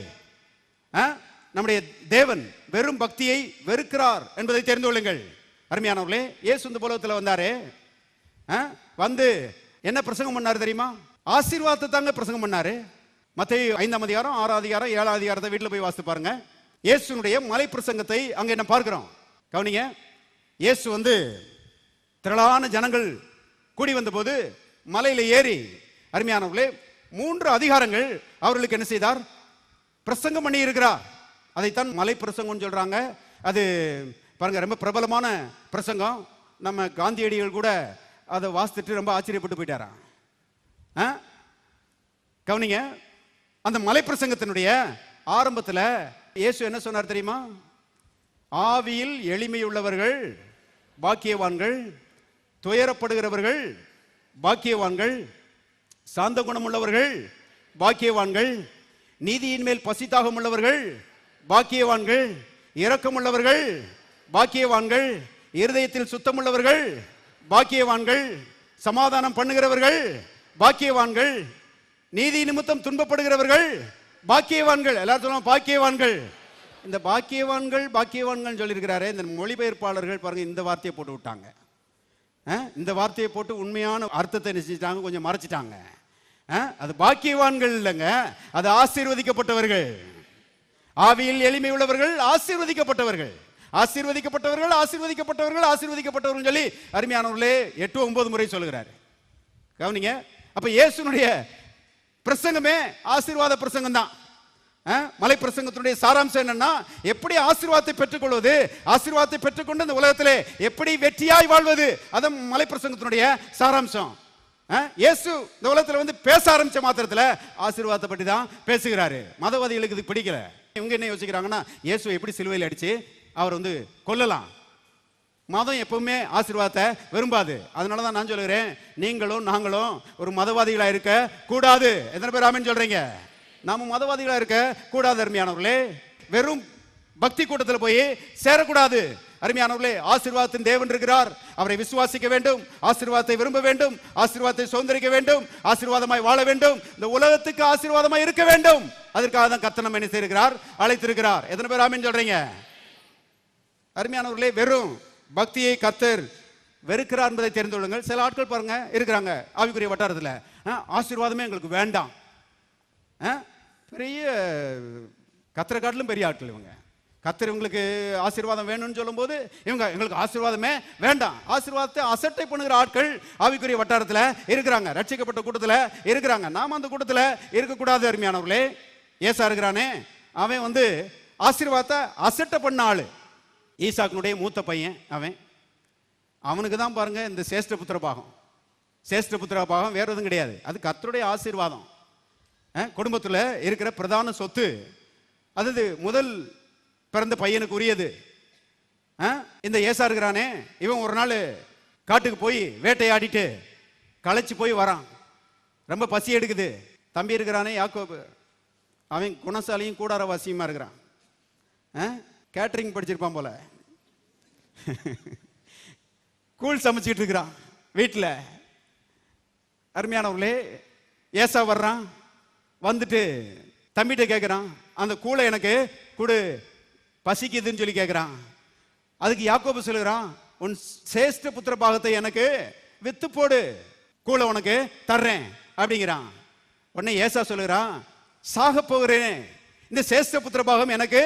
நம்முடைய தேவன் வெறும் பக்தியை வெறுக்கிறார் என்பதை தெரிந்து கொள்ளுங்கள். அருமையானவர்களே, இயேசு இந்த உலகத்தில் வந்தாரு, வந்து என்ன பிரசங்கம் பண்ணாரு தெரியுமா? ஆசீர்வாதத்தை தாங்க பிரசங்கம் பண்ணாரு. மத்தேயு 5ஆம் அதிகாரம் 6ஆம் அதிகாரம் 7ஆம் அதிகாரத்தை வீட்டில் போய் வாசித்து பாருங்க. இயேசுனுடைய மலை பிரசங்கத்தை அங்கே நம்ம பார்க்கிறோம். கவனிங்க, இயேசு வந்து திரளான ஜனங்கள் கூடி வந்த போது மலையில ஏறி, அருமையானவர்களே, 3 அதிகாரங்கள் அவர்களுக்கு என்ன செய்தார்? பிரசங்கம் பண்ணி இருக்கிறார். அதைத்தான் மலை பிரசங்கம் சொல்றாங்க. அது பாருங்க, ரொம்ப பிரபலமான பிரசங்கம். நம்ம காந்தியடிகள் கூட அதை வாசித்துட்டு ரொம்ப ஆச்சரியப்பட்டு போயிட்டாராம். கவனிங்க, அந்த மலை பிரசங்கத்தினுடைய ஆரம்பத்தில் இயேசு என்ன சொன்னார் தெரியுமா? ஆவியில் எளிமையுள்ளவர்கள் பாக்கியவான்கள், துயரப்படுகிறவர்கள் பாக்கியவான்கள், சாந்த குணம் உள்ளவர்கள் பாக்கியவான்கள், நீதியின் மேல் பசித்தாகம் உள்ளவர்கள் பாக்கியவான்கள், இரக்கம் உள்ளவர்கள் பாக்கியவான்கள், இருதயத்தில் சுத்தமுள்ளவர்கள் பாக்கியவான்கள், சமாதானம் பண்ணுகிறவர்கள் பாக்கியவான்கள், நீதி நிமித்தம் துன்பப்படுகிறவர்கள் பாக்கியவான்கள். எல்லாரும் சொல்லுவாங்க பாக்கியவான்கள். இந்த பாக்கியவான்கள் பாக்கியவான்கள் சொல்லியிருக்கிறாரு. இந்த மொழிபெயர்ப்பாளர்கள் பாருங்க இந்த வார்த்தையை போட்டு விட்டாங்க. இந்த வார்த்தையை போட்டு உண்மையான அர்த்தத்தை நிச்சயிட்டாங்க, கொஞ்சம் மறைச்சிட்டாங்க. அது பாக்கியவான்கள் இல்லைங்க, அது ஆசீர்வதிக்கப்பட்டவர்கள். ஆவியில் எளிமை உள்ளவர்கள் ஆசீர்வதிக்கப்பட்டவர்கள், ஆசீர்வதிக்கப்பட்டவர்கள், ஆசீர்வதிக்கப்பட்டவர்கள், ஆசீர்வதிக்கப்பட்டவர்கள் சொல்லி அருமையானவர்களே 8-9 முறை சொல்லுகிறார். கவனிங்க, அப்ப இயேசுனுடைய பிரசங்கமே ஆசீர்வாத பிரசங்கம் தான். மலை பிரசங்கத்தினுடைய சாராம்சம் என்னன்னா, எப்படி ஆசீர்வாதத்தை பெற்றுக்கொள்வது, ஆசீர்வாதத்தை பெற்றுக்கொண்டு இந்த உலகத்திலே எப்படி வெற்றியாய் வாழ்வது, அதான் மலை பிரசங்கத்தினுடைய சாராம்சம். இயேசு இந்த உலகத்தில் வந்து பேச ஆரம்பிச்ச மாத்திரத்தில் ஆசீர்வாதத்தை பற்றி தான் பேசுகிறாரு. மதவாதிகளுக்கு இது பிடிக்கல. இவங்க என்ன யோசிக்கிறாங்கன்னா, இயேசு எப்படி சிலுவையில் அடிச்சு அவர் வந்து கொல்லலாம். மதம் எப்பவுமே ஆசீர்வாதத்தை விரும்பாது. அதனால தான் நான் சொல்லுகிறேன், நீங்களும் நாங்களும் ஒரு மதவாதிகளாக இருக்க கூடாது. எத்தனை பேர் ஆமென் சொல்றீங்க? நாம மதவாதிகளாக இருக்க கூடாது. அருமையானவர்களே, வெறும் பக்தி கூட்டத்தில் போய் சேரக்கூடாது. அருமையானவர்களே, ஆசீர்வாதத்தின் தேவன் இருக்கிறார், அவரை விசுவாசிக்க வேண்டும், ஆசீர்வாதத்தை விரும்ப வேண்டும், ஆசீர்வாதத்தை சுதந்திரிக்க வேண்டும், ஆசீர்வாதமாய் வாழ வேண்டும், இந்த உலகத்துக்கு ஆசீர்வாதமாய் இருக்க வேண்டும். அதற்காக தான் கர்த்தர் நம்மை என்ன செய்திருக்கிறார்? அழைத்திருக்கிறார். எத்தனை பேர் ஆமென் சொல்றீங்க? அருமையானவர்களே, வெறும் பக்தியை கர்த்தர் வெறுக்கிறார் என்பதை தெரிந்து கொள்ளுங்கள். சில ஆட்கள் பாருங்க இருக்கிறாங்க ஆவிக்குரிய வட்டாரத்தில், ஆசீர்வாதமே எங்களுக்கு வேண்டாம். பெரிய கர்த்தரை காட்டிலும் பெரிய ஆட்கள் இவங்க. கர்த்தர் இவங்களுக்கு ஆசீர்வாதம் வேணும்னு சொல்லும் போது இவங்க எங்களுக்கு ஆசீர்வாதமே வேண்டாம். ஆசீர்வாதத்தை அசட்டை பண்ணுகிற ஆட்கள் ஆவிக்குரிய வட்டாரத்தில் இருக்கிறாங்க, ரட்சிக்கப்பட்ட கூட்டத்தில் இருக்கிறாங்க. நாம அந்த கூட்டத்தில் இருக்கக்கூடாது. அருமையானவர்களே, ஏசா இருக்கிறானே, அவன் வந்து ஆசீர்வாதத்தை அசட்டை பண்ண ஆளு. ஈசாக்கினுடைய மூத்த பையன் அவனுக்கு தான் பாருங்க இந்த சேஷ்ட புத்திர பாகம். சேஷ்ட புத்திர பாகம் வேற எதுவும் கிடையாது, அது கர்த்தருடைய ஆசீர்வாதம். குடும்பத்தில் இருக்கிற பிரதான சொத்து அது முதல் பிறந்த பையனுக்கு உரியது. இந்த ஏசா இருக்கிறானே, இவன் ஒரு நாள் காட்டுக்கு போய் வேட்டையாடிட்டு களைச்சு போய் வரான். ரொம்ப பசி எடுக்குது. தம்பி இருக்கிறானே யாக்கோபு, அவன் குணசாலியும் கூடாரவாசியுமா இருக்கிறான். கேட்டரிங் படிச்சிருப்பான் போல, கூழ் சமைச்சிட்டு இருக்கிறான் வீட்டில். அருமையானவர்களே, ஏசா வர்றான், வந்துட்டு தம்பிகிட்ட கேட்குறான், அந்த கூழை எனக்கு கொடு, பசிக்குதுன்னு சொல்லி கேட்குறான். அதுக்கு யாக்கோபு சொல்லுகிறான், உன் சேஷ்ட புத்திர பாகத்தை எனக்கு வித்து போடு, கூழை உனக்கு தர்றேன் அப்படிங்கிறான். உடனே ஏசா சொல்லுகிறான், சாக போகிறேன், இந்த சேஷ்ட புத்திர பாகம் எனக்கு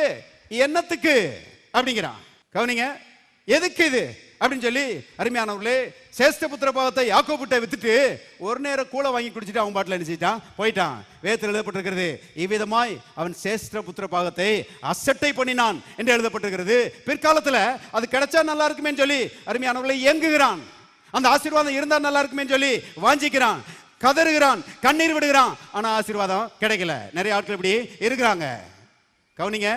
என்னத்துக்கு அப்படிங்கிறான். கவனிங்க, எதுக்கு இது அப்படின்னு சொல்லி அருமையானவர்களே, சேஷ்ட புத்திர பாகத்தை யாக்கோபுட்ட வித்துட்டு ஒரு நேரம் கூழ வாங்கி குடிச்சிட்டு அவன் பாட்டில் என்ன செய்தான், போயிட்டான். வேதத்தில் எழுதப்பட்டிருக்கிறது, இவ்விதமாய் அவன் சேஷ்ட புத்திர பாகத்தை அசட்டை பண்ணினான் என்று எழுதப்பட்டிருக்கிறது. பிற்காலத்தில் அது கிடைச்சா நல்லா இருக்குமே சொல்லி அருமையானவர்களை இயங்குகிறான். அந்த ஆசீர்வாதம் இருந்தா நல்லா இருக்குமே சொல்லி வாஞ்சிக்கிறான், கதறுகிறான், கண்ணீர் விடுகிறான். ஆனா ஆசீர்வாதம் கிடைக்கல. நிறைய ஆட்கள் இப்படி இருக்கிறாங்க. கவனிங்க,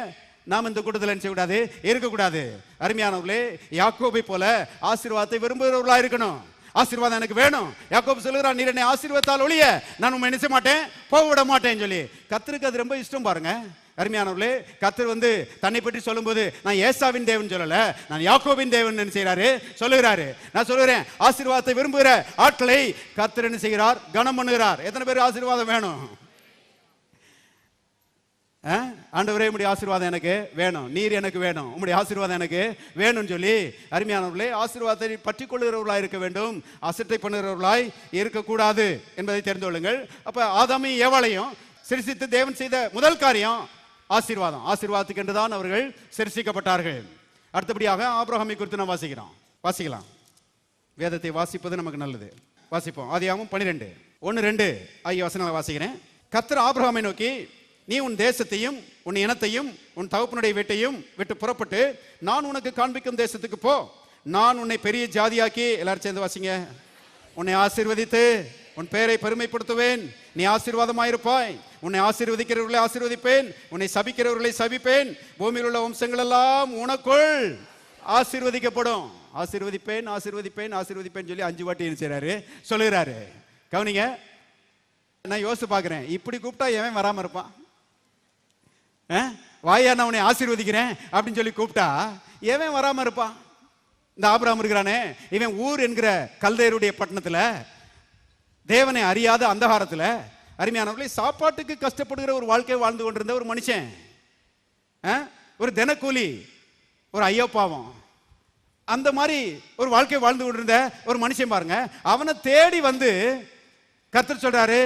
நாம் இந்த கூட்டத்தில் என்ன செய்யக்கூடாது, இருக்கக்கூடாது. அருமையானவர்களே, யாக்கோபை போல ஆசீர்வாதத்தை விரும்புகிறவர்களா இருக்கணும். ஆசீர்வாதம் எனக்கு வேணும். யாக்கோபு சொல்லுகிறான், நீர் என்னை ஆசீர்வாதத்தால் ஒழிய நான் உண்மை நினைச்ச மாட்டேன், போக விட மாட்டேன்னு சொல்லி. கர்த்தருக்கு அது ரொம்ப இஷ்டம் பாருங்க. அருமையானவர்களே, கர்த்தர் வந்து தன்னை பற்றி சொல்லும்போது நான் ஏசாவின் தேவன் சொல்லல, நான் யாக்கோபின் தேவன் என்ன செய்யறாரு சொல்லுகிறாரு. நான் சொல்லுகிறேன், ஆசீர்வாதத்தை விரும்புகிற ஆட்களை கர்த்தர் என்ன செய்கிறார், கனம் பண்ணுகிறார். எத்தனை பேர் ஆசீர்வாதம் வேணும்? ஆண்டவரே, உம்முடைய ஆசீர்வாதம் எனக்கு வேணும், நீர் எனக்கு வேணும், உம்முடைய ஆசீர்வாதம் எனக்கு வேணும்னு சொல்லி அருமையானவர்களே, ஆசீர்வாதத்தை பற்றி கொள்ளுகிறவர்களாய் இருக்க வேண்டும், அசட்டை பண்ணுகிறவர்களாய் இருக்கக்கூடாது என்பதை தெரிந்து கொள்ளுங்கள். அப்ப ஆதாமையும் ஏவாளையும் சிருஷ்டித்து தேவன் செய்த முதல் காரியம் ஆசீர்வாதம். ஆசீர்வாதத்துக்கு என்றுதான் அவர்கள் சிருஷ்டிக்கப்பட்டார்கள். அடுத்தபடியாக ஆபிரகாமை குறித்து நாம் வாசிக்கலாம். வேதத்தை வாசிப்பது நமக்கு நல்லது. வாசிப்போம். ஆதியாகமம் 12 1-2 ஆகிய வசனங்களை வாசிக்கிறேன். கர்த்தர் ஆபிரகாமை நோக்கி, நீ உன் தேசத்தையும் உன் இனத்தையும் உன் தகப்பனுடைய வீட்டையும் விட்டு புறப்பட்டு நான் உனக்கு காண்பிக்கும் தேசத்துக்கு போ. நான் உன்னை பெரிய ஜாதியாக்கி, எல்லாரும் சேர்ந்து வாசிங்க, உன்னை ஆசீர்வதித்து உன் பெயரை பெருமைப்படுத்துவேன். நீ ஆசீர்வாதமாயிருப்பாய். உன்னை ஆசீர்வதிக்கிறவர்களை ஆசீர்வதிப்பேன், உன்னை சபிக்கிறவர்களை சபிப்பேன். பூமியில் உள்ள வம்சங்கள் எல்லாம் உனக்குள் ஆசீர்வதிக்கப்படும். ஆசீர்வதிப்பேன் ஆசீர்வதிப்பேன் ஆசீர்வதிப்பேன் சொல்லி 5 வாட்டி என்ன சொல்லுகிறாரு. கவனிங்க, நான் யோசிச்சு பார்க்கிறேன், இப்படி கூப்பிட்டா எவன் வராம இருப்பான்? வாயா நான் உன்னை ஆசீர்வதிக்கிறேன் அப்படின்னு சொல்லி கூப்பிட்டா எவன் வராம இருப்பான்? இந்த ஆபிரகாம் இருக்கிறானே, இவன் ஊர் என்கிற கல்தேருடைய பட்டணத்துல, தேவனை அறியாத அந்தகாரத்துல, அருமையானவர்களே, சாப்பாட்டுக்கு கஷ்டப்படுகிற ஒரு வாழ்க்கை வாழ்ந்து கொண்டிருந்த ஒரு மனுஷன், ஒரு தினக்கூலி, ஒரு ஐயோ பாவம், அந்த மாதிரி ஒரு வாழ்க்கை வாழ்ந்து கொண்டிருந்த ஒரு மனுஷன் பாருங்க, அவனை தேடி வந்து கர்த்தர் சொல்றாரு,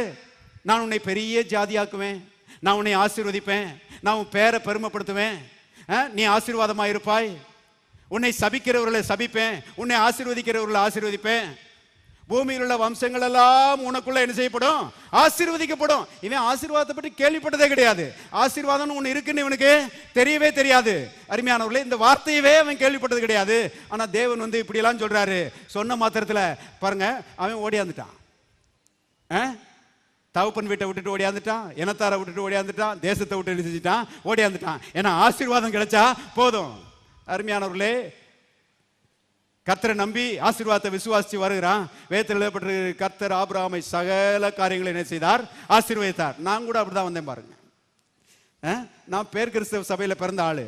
நான் உன்னை பெரிய ஜாதியாக்குவேன், நான் உன்னை ஆசீர்வதிப்பேன், நான் உன் பேரை பெருமைப்படுத்துவேன், நீ ஆசீர்வாதமா இருப்பாய், உன்னை சபிக்கிறவர்களை சபிப்பேன், உன்னை ஆசீர்வதிக்கிறவர்களை ஆசீர்வதிப்பேன், பூமியில் உள்ள வம்சங்கள் எல்லாம் உனக்குள்ள என்ன செய்யப்படும்? ஆசீர்வதிக்கப்படும். இவன் ஆசீர்வாதத்தை பற்றி கேள்விப்பட்டதே கிடையாது. ஆசீர்வாதம் ஒன்று இருக்குன்னு இவனுக்கு தெரியவே தெரியாது. அருமையானவர்களே, இந்த வார்த்தையவே அவன் கேள்விப்பட்டது கிடையாது. ஆனா தேவன் வந்து இப்படி எல்லாம் சொல்றாரு. சொன்ன மாத்திரத்துல பாருங்க, அவன் ஓடியாந்துட்டான். தகப்பன் வீட்டை விட்டுட்டு ஓடியாந்துட்டான், இனத்தாரை விட்டுட்டு ஓடியாந்துட்டான், தேசத்தை விட்டு எழுதிட்டான், ஓடியாந்துட்டான். ஏன்னா ஆசீர்வாதம் கிடைச்சா போதும். அருமையானவர்களே, கர்த்தரை நம்பி ஆசீர்வாதத்தை விசுவாசிச்சு வருகிறான். வேதத்தில் எழுதப்பட்டு கர்த்தர் ஆபிரகாமை சகல காரியங்களை என்ன செய்தார்? ஆசீர்வதித்தார். நான் கூட அப்படிதான் வந்தேன் பாருங்க. நான் பேர் கிறிஸ்தவ சபையில பிறந்த ஆளு.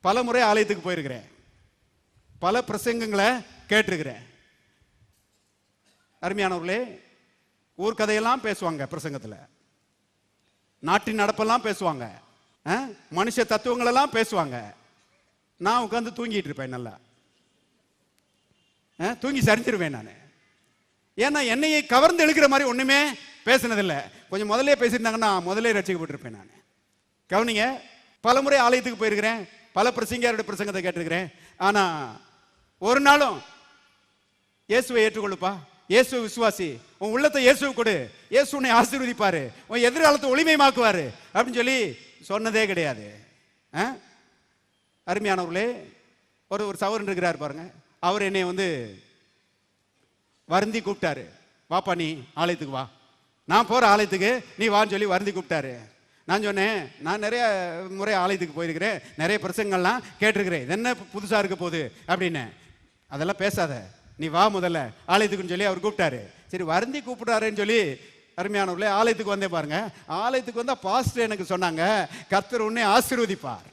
பல முறை ஆலயத்துக்கு போயிருக்கிறேன், பல பிரசங்கங்களை கேட்டிருக்கிறேன். அருமையானவர்களே, ஊர் கதையெல்லாம் பேசுவாங்க பிரசங்கத்துல, நாட்டின் நடப்பெல்லாம் பேசுவாங்க, மனுஷ தத்துவங்கள் எல்லாம் பேசுவாங்க. நான் உட்காந்து தூங்கிட்டு இருப்பேன், நல்லா தூங்கி சரிஞ்சிருவேன் நான். ஏன்னா என்னையை கவர்ந்து எழுக்கிற மாதிரி ஒண்ணுமே பேசினதில்லை. கொஞ்சம் முதலே பேசியிருந்தாங்கன்னா முதலே ரட்சிக்கப்பட்டிருப்பேன் நான். கவனிங்க, பல முறை ஆலயத்துக்கு போயிருக்கிறேன், பல பிரசங்கியாருடைய பிரசங்கத்தை கேட்டிருக்கிறேன். ஆனா ஒரு நாளும் இயேசுவை ஏற்றுக்கொள்ளுப்பா, இயேசு விசுவாசி, உன் உள்ளத்தை இயேசுவை கொடு, இயேசு உன்னை ஆசீர்வதிப்பாரு, உன் எதிர்காலத்தை ஒளிமயமாக்குவாரு அப்படின்னு சொல்லி சொன்னதே கிடையாது. அருமையானவர்களே, ஒரு சகோதரன் இருக்கிறார் பாருங்க, அவர் என்னை வந்து வருந்தி கூப்பிட்டாரு, வாப்பா நீ ஆலயத்துக்கு வா, நான் போற ஆலயத்துக்கு நீ வான்னு சொல்லி வருந்தி கூப்பிட்டாரு. நான் சொன்னேன், நான் நிறைய முறை ஆலயத்துக்கு போயிருக்கிறேன், நிறைய பிரசங்கள்லாம் கேட்டிருக்கிறேன், இது என்ன புதுசா இருக்க போகுது அப்படின்னு. அதெல்லாம் பேசாத, நீ வா முதல்ல ஆலயத்துக்குன்னு சொல்லி அவர் கூப்பிட்டாரு. சரி, வருந்தி கூப்பிட்டாருன்னு சொல்லி அருமையானவர்களே ஆலயத்துக்கு வந்தே பாருங்க. ஆலயத்துக்கு வந்தா பாஸ்டர் எனக்கு சொன்னாங்க, கர்த்தர் உன்னை ஆசீர்வதிப்பார்,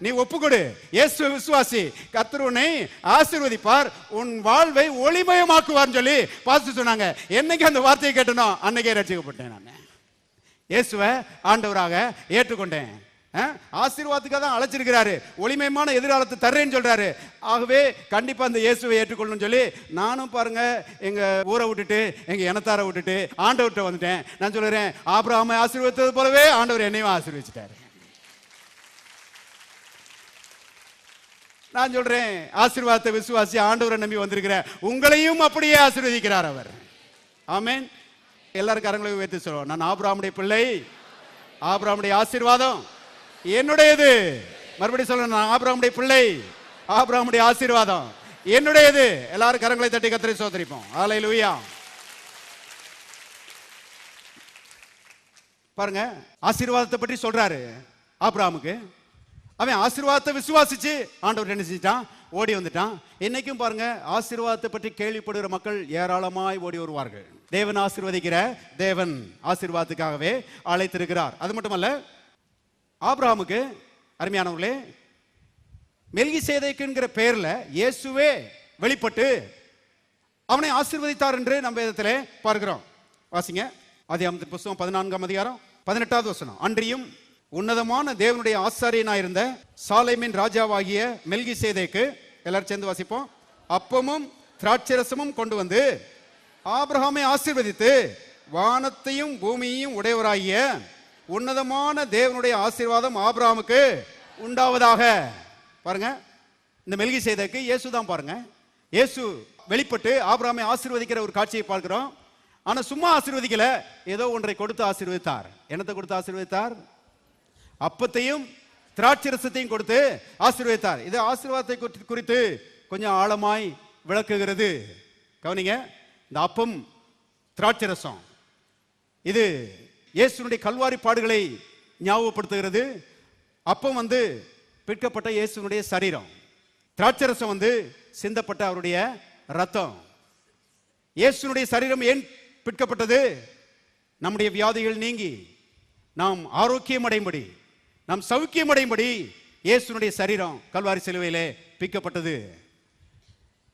நீ ஒப்புக்கொடு, இயேசு விசுவாசி, கர்த்தர் உன்னை ஆசீர்வதிப்பார், உன் வாழ்வை ஒளிமயமாக்குவார் சொல்லி பாஸ்டர் சொன்னாங்க. என்னைக்கு அந்த வார்த்தையை கேட்டனோ அன்னைக்கே ரட்சிக்கப்பட்டேன். நான் இயேசுவை ஆண்டவராக ஏற்றுக்கொண்டேன். ஆசீர்வாதத்துக்காக தான் அழைச்சிருக்கிறாரு, ஒளிமயமான எதிர்காலத்தை தர்றேன்னு சொல்றாரு. ஆகவே கண்டிப்பா அந்த இயேசுவை ஏற்றுக்கொள்ளணும்னு சொல்லி நானும் பாருங்க எங்க ஊரை விட்டுட்டு எங்க இனத்தாரை விட்டுட்டு ஆண்டவர்கிட்ட வந்துட்டேன். நான் சொல்றேன், ஆபிரகாமை ஆசீர்வதித்தது போலவே ஆண்டவர் என்னையும் ஆசீர்வதிச்சிட்டாரு. நான் சொல்றேன், ஆசீர்வாதத்தை விசுவாசி ஆண்டவரை நம்பி வந்திருக்கிற உங்களையும் அப்படியே ஆசீர்வதிக்கிறார் அவர். ஆமென். எல்லாரும் கரங்களை உயர்த்தி சொல்லுவோம், நான் ஆபிரகாமுடைய பிள்ளை, ஆபிரகாமுடைய ஆசீர்வாதம் என்னுடையது. மறுபடியும் சொல்ல, நான் ஆபிரகாமுடைய பிள்ளை, ஆபிரகாமுடைய ஆசீர்வாதம் என்னுடையது. எல்லாரும் கரங்களை தட்டி கர்த்தரை ஸ்தோத்திரிப்போம். ஹல்லேலூயா. பாருங்க, ஆசீர்வாதத்தை பற்றி சொல்றாரு ஆபிரகாமுக்கு. அவன் ஆசீர்வாதத்தை விசுவாசிச்சு ஆண்டவர் என்ன செஞ்சிட்டான்? ஓடி வந்துட்டான். இன்னைக்கும் பாருங்க, ஆசீர்வாதத்தை பற்றி கேள்விப்படுகிற மக்கள் ஏராளமாய் ஓடி வருவார்கள். தேவன் ஆசீர்வதிக்கிற தேவன் ஆசீர்வாதத்துக்காகவே அழைத்திருக்கிறார். அது மட்டுமல்ல, ஆபிரகாமுக்கு அருமையானவர்களே, மெல்கிசேதேக்குங்கிற பெயர்ல இயேசுவே வெளிப்பட்டு அவனை ஆசீர்வதித்தார் என்று நம்ம வேதத்திலே பார்க்கிறோம். வாசிங்க, ஆதியாகமத்தின் புத்தகம் 14ஆம் அதிகாரம் 18வது வசனம். அன்றியும் உன்னதமான தேவனுடைய ஆசாரியனாயிருந்த சாலேமின் ராஜாவாகிய மெல்கிசேதேக்கு, எல்லாரும் சேர்ந்து வாசிப்போம், அப்பமும் திராட்சரசமும் கொண்டு வந்து ஆபிரகாமை ஆசீர்வதித்து வானத்தையும் பூமியையும் உடையவராகிய உன்னதமான தேவனுடைய ஆசீர்வாதம் ஆபிரகாமுக்கு உண்டாவதாக. பாருங்க, இந்த மெல்கிசேதேக்கு இயேசு தான். பாருங்க, இயேசு வெளிப்பட்டு ஆபிரகாமை ஆசீர்வதிக்கிற ஒரு காட்சியை பார்க்கிறோம். ஆனா சும்மா ஆசீர்வதிக்கல, ஏதோ ஒன்றை கொடுத்து ஆசீர்வதித்தார். என்னத்தை கொடுத்து ஆசீர்வதித்தார்? அப்பத்தையும் திராட்சரசத்தையும் கொடுத்து ஆசீர்வதித்தார். இது ஆசீர்வாதத்தை குறித்து கொஞ்சம் ஆழமாய் விளக்குகிறது. கவனிங்க, இந்த அப்பம் திராட்சரசம் இது இயேசுனுடைய கல்வாரி பாடுகளை ஞாபகப்படுத்துகிறது. அப்பம் பிற்கப்பட்ட இயேசுனுடைய சரீரம், திராட்சரசம் சிந்தப்பட்ட அவருடைய ரத்தம். இயேசுனுடைய சரீரம் ஏன் பிற்கப்பட்டது? நம்முடைய வியாதிகள் நீங்கி நாம் ஆரோக்கியம் அடையும்படி, நாம் சௌக்கியம் அடையும்படி இயேசுனுடைய சரீரம் கல்வாரி சிலுவையிலே பிற்கப்பட்டது.